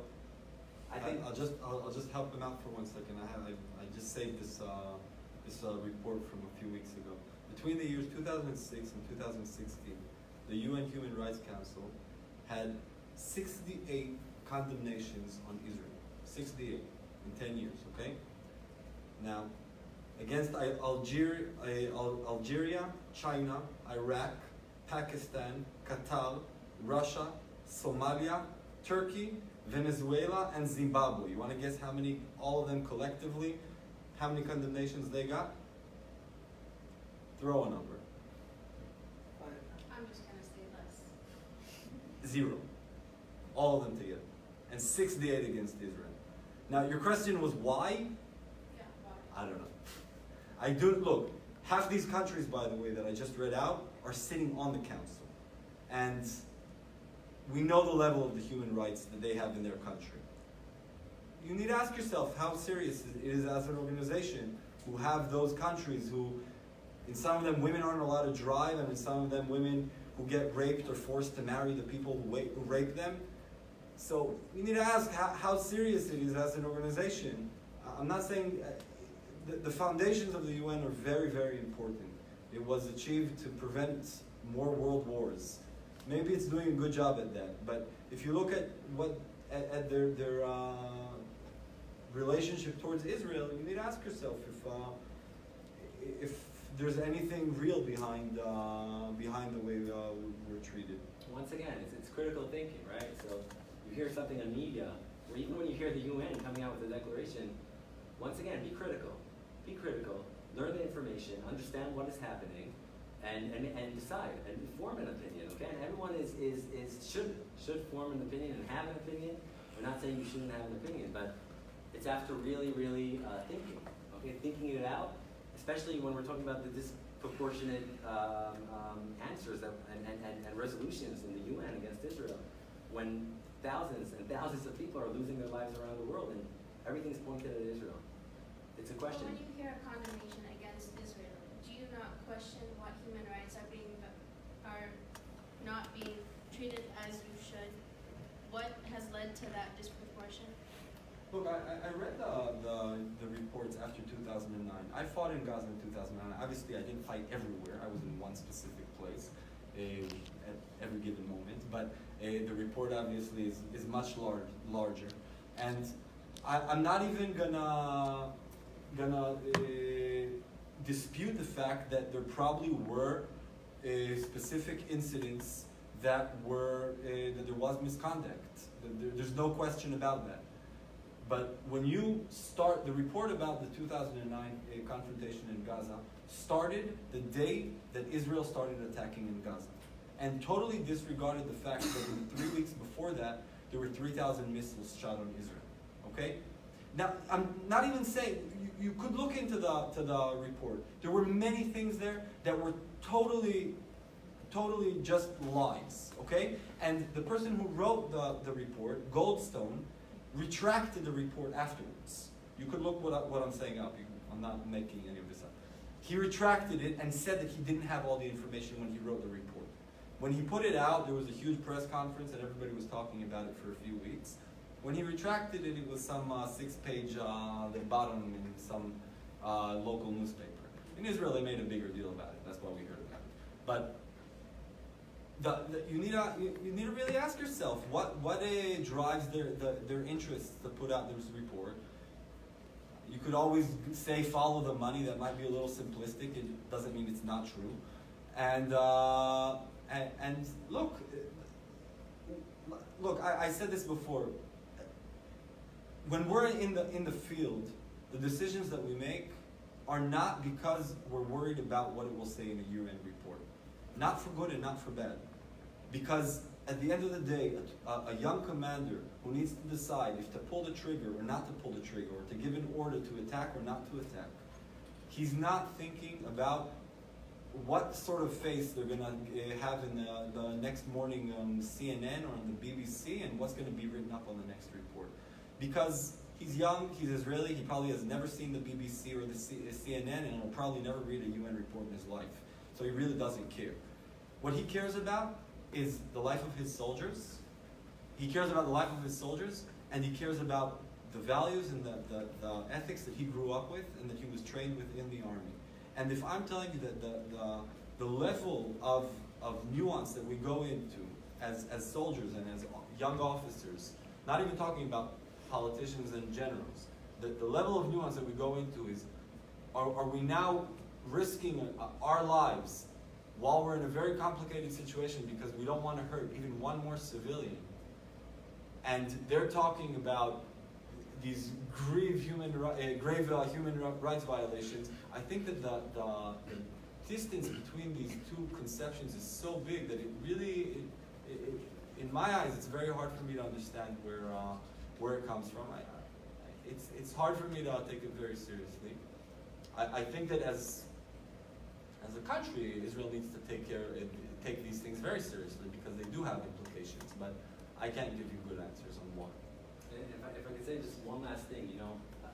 I think I'll just help them out for 1 second. I just saved this report from a few weeks ago. Between the years 2006 and 2016, the UN Human Rights Council had 68 condemnations on Israel. 68 in 10 years. Okay. Now, against Algeria, China, Iraq, Pakistan, Qatar, Russia, Somalia, Turkey, Venezuela, and Zimbabwe. You want to guess how many, all of them collectively, how many condemnations they got? Throw a number. I'm just gonna say less. 0. All of them together. And 68 against Israel. Now, your question was why? Yeah, why? I don't know. Look, half these countries, by the way, that I just read out, are sitting on the council. And we know the level of the human rights that they have in their country. You need to ask yourself how serious it is as an organization who have those countries who, in some of them, women aren't allowed to drive, and in some of them, women who get raped are forced to marry the people who rape them. So we need to ask how serious it is as an organization. I'm not saying... The foundations of the UN are very, very important. It was achieved to prevent more world wars. Maybe it's doing a good job at that, but if you look at their relationship towards Israel, you need to ask yourself if there's anything real behind the way we're treated. once again, it's critical thinking, right? So you hear something in media, or even when you hear the UN coming out with a declaration, once again, be critical. Be critical, learn the information, understand what is happening, and decide and form an opinion. Okay, and everyone should form an opinion and have an opinion. We're not saying you shouldn't have an opinion, but it's after really thinking. Okay, thinking it out, especially when we're talking about the disproportionate answers and resolutions in the UN against Israel, when thousands and thousands of people are losing their lives around the world, and everything's pointed at Israel. It's a question. Well, when you hear a condemnation against Israel, do you not question what human rights are not being treated as you should? What has led to that disproportion? Look, I read the reports after 2009. I fought in Gaza in 2009. Obviously, I didn't fight everywhere. I was in one specific place at every given moment. But the report obviously is much larger. And I'm not even gonna dispute the fact that there probably were specific incidents that there was misconduct. There's no question about that. But when you start, the report about the 2009 confrontation in Gaza started the day that Israel started attacking in Gaza, and totally disregarded the fact that in the 3 weeks before that, there were 3,000 missiles shot on Israel. Okay? Now, I'm not even saying, you could look into the report. There were many things there that were totally just lies, okay? And the person who wrote the report, Goldstone, retracted the report afterwards. You could look what I'm saying up. I'm not making any of this up. He retracted it and said that he didn't have all the information when he wrote the report. When he put it out, there was a huge press conference and everybody was talking about it for a few weeks. When he retracted it, it was some 6-page the bottom in some local newspaper. In Israel, they made a bigger deal about it. That's why we heard about it. But you need to really ask yourself what drives their interests to put out this report. You could always say follow the money. That might be a little simplistic. It doesn't mean it's not true. And look. I said this before. When we're in the field, the decisions that we make are not because we're worried about what it will say in a year-end report. Not for good and not for bad. Because at the end of the day, a young commander who needs to decide if to pull the trigger or not to pull the trigger, or to give an order to attack or not to attack, he's not thinking about what sort of face they're going to have in the next morning on CNN or on the BBC, and what's going to be written up on the next report. Because he's young, he's Israeli, he probably has never seen the BBC or the CNN, and he'll probably never read a UN report in his life. So he really doesn't care. What he cares about is the life of his soldiers. He cares about the life of his soldiers, and he cares about the values and the ethics that he grew up with and that he was trained with in the army. And if I'm telling you that the level of nuance that we go into as soldiers and as young officers, not even talking about politicians and generals, the level of nuance that we go into is, are we now risking our lives while we're in a very complicated situation because we don't want to hurt even one more civilian? And they're talking about these grave human rights violations. I think that the distance between these two conceptions is so big that it really, in my eyes, it's very hard for me to understand where it comes from. It's hard for me to take it very seriously. I think that as a country, Israel needs to take these things very seriously because they do have implications. But I can't give you good answers on what. If I could say just one last thing,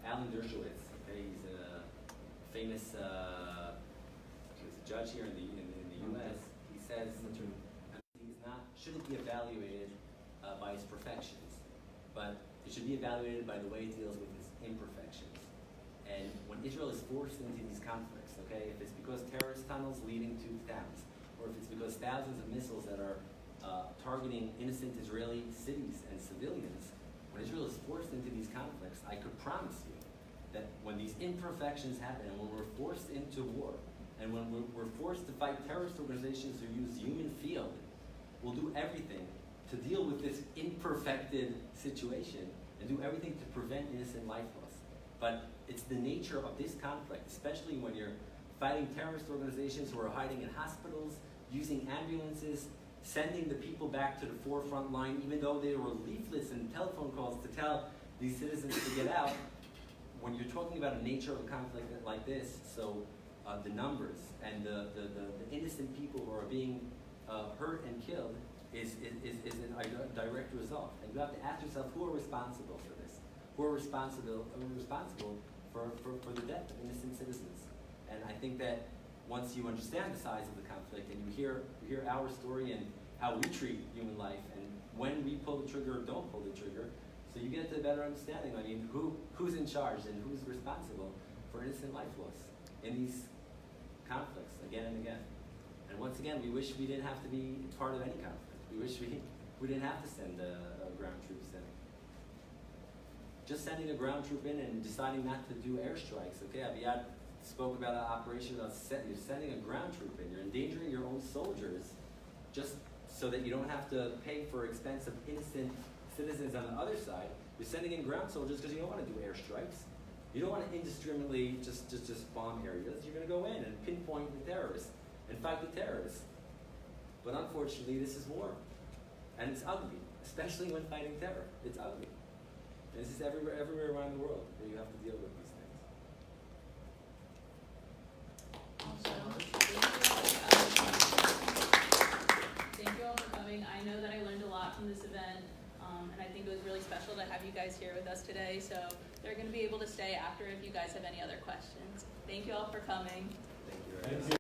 Alan Dershowitz, okay, he's a famous he was a judge here in the U.S. He says shouldn't be evaluated by his perfections, but it should be evaluated by the way he deals with his imperfections. And when Israel is forced into these conflicts, okay, if it's because terrorist tunnels leading to towns, or if it's because thousands of missiles that are targeting innocent Israeli cities and civilians, when Israel is forced into these conflicts, I could promise you that when these imperfections happen, and when we're forced into war, and when we're forced to fight terrorist organizations who use human field, we'll do everything to deal with this imperfected situation and do everything to prevent innocent life loss. But it's the nature of this conflict, especially when you're fighting terrorist organizations who are hiding in hospitals, using ambulances, sending the people back to the forefront line, even though there were leaflets and telephone calls to tell these citizens to get out. When you're talking about a nature of a conflict like this, so the numbers and the innocent people who are being hurt and killed is a direct result. And you have to ask yourself, who are responsible for this? Who are responsible for the death of innocent citizens? And I think that once you understand the size of the conflict and you hear our story and how we treat human life and when we pull the trigger or don't pull the trigger, so you get to a better understanding. I mean, who's in charge and who's responsible for innocent life loss in these conflicts again and again. And once again, we wish we didn't have to be part of any conflict. We wish we didn't have to send ground troops in. Just sending a ground troop in and deciding not to do airstrikes. Okay, Aviad spoke about an operation about you're sending a ground troop in. You're endangering your own soldiers just so that you don't have to pay for expensive innocent citizens on the other side. You're sending in ground soldiers because you don't want to do airstrikes. You don't want to indiscriminately just bomb areas. You're going to go in and pinpoint the terrorists and fight the terrorists. But unfortunately, this is war. And it's ugly, especially when fighting terror. It's ugly. This is everywhere around the world where you have to deal with these things. Thank you all for coming. I know that I learned a lot from this event, and I think it was really special to have you guys here with us today. So they're going to be able to stay after if you guys have any other questions. Thank you all for coming. Thank you very much.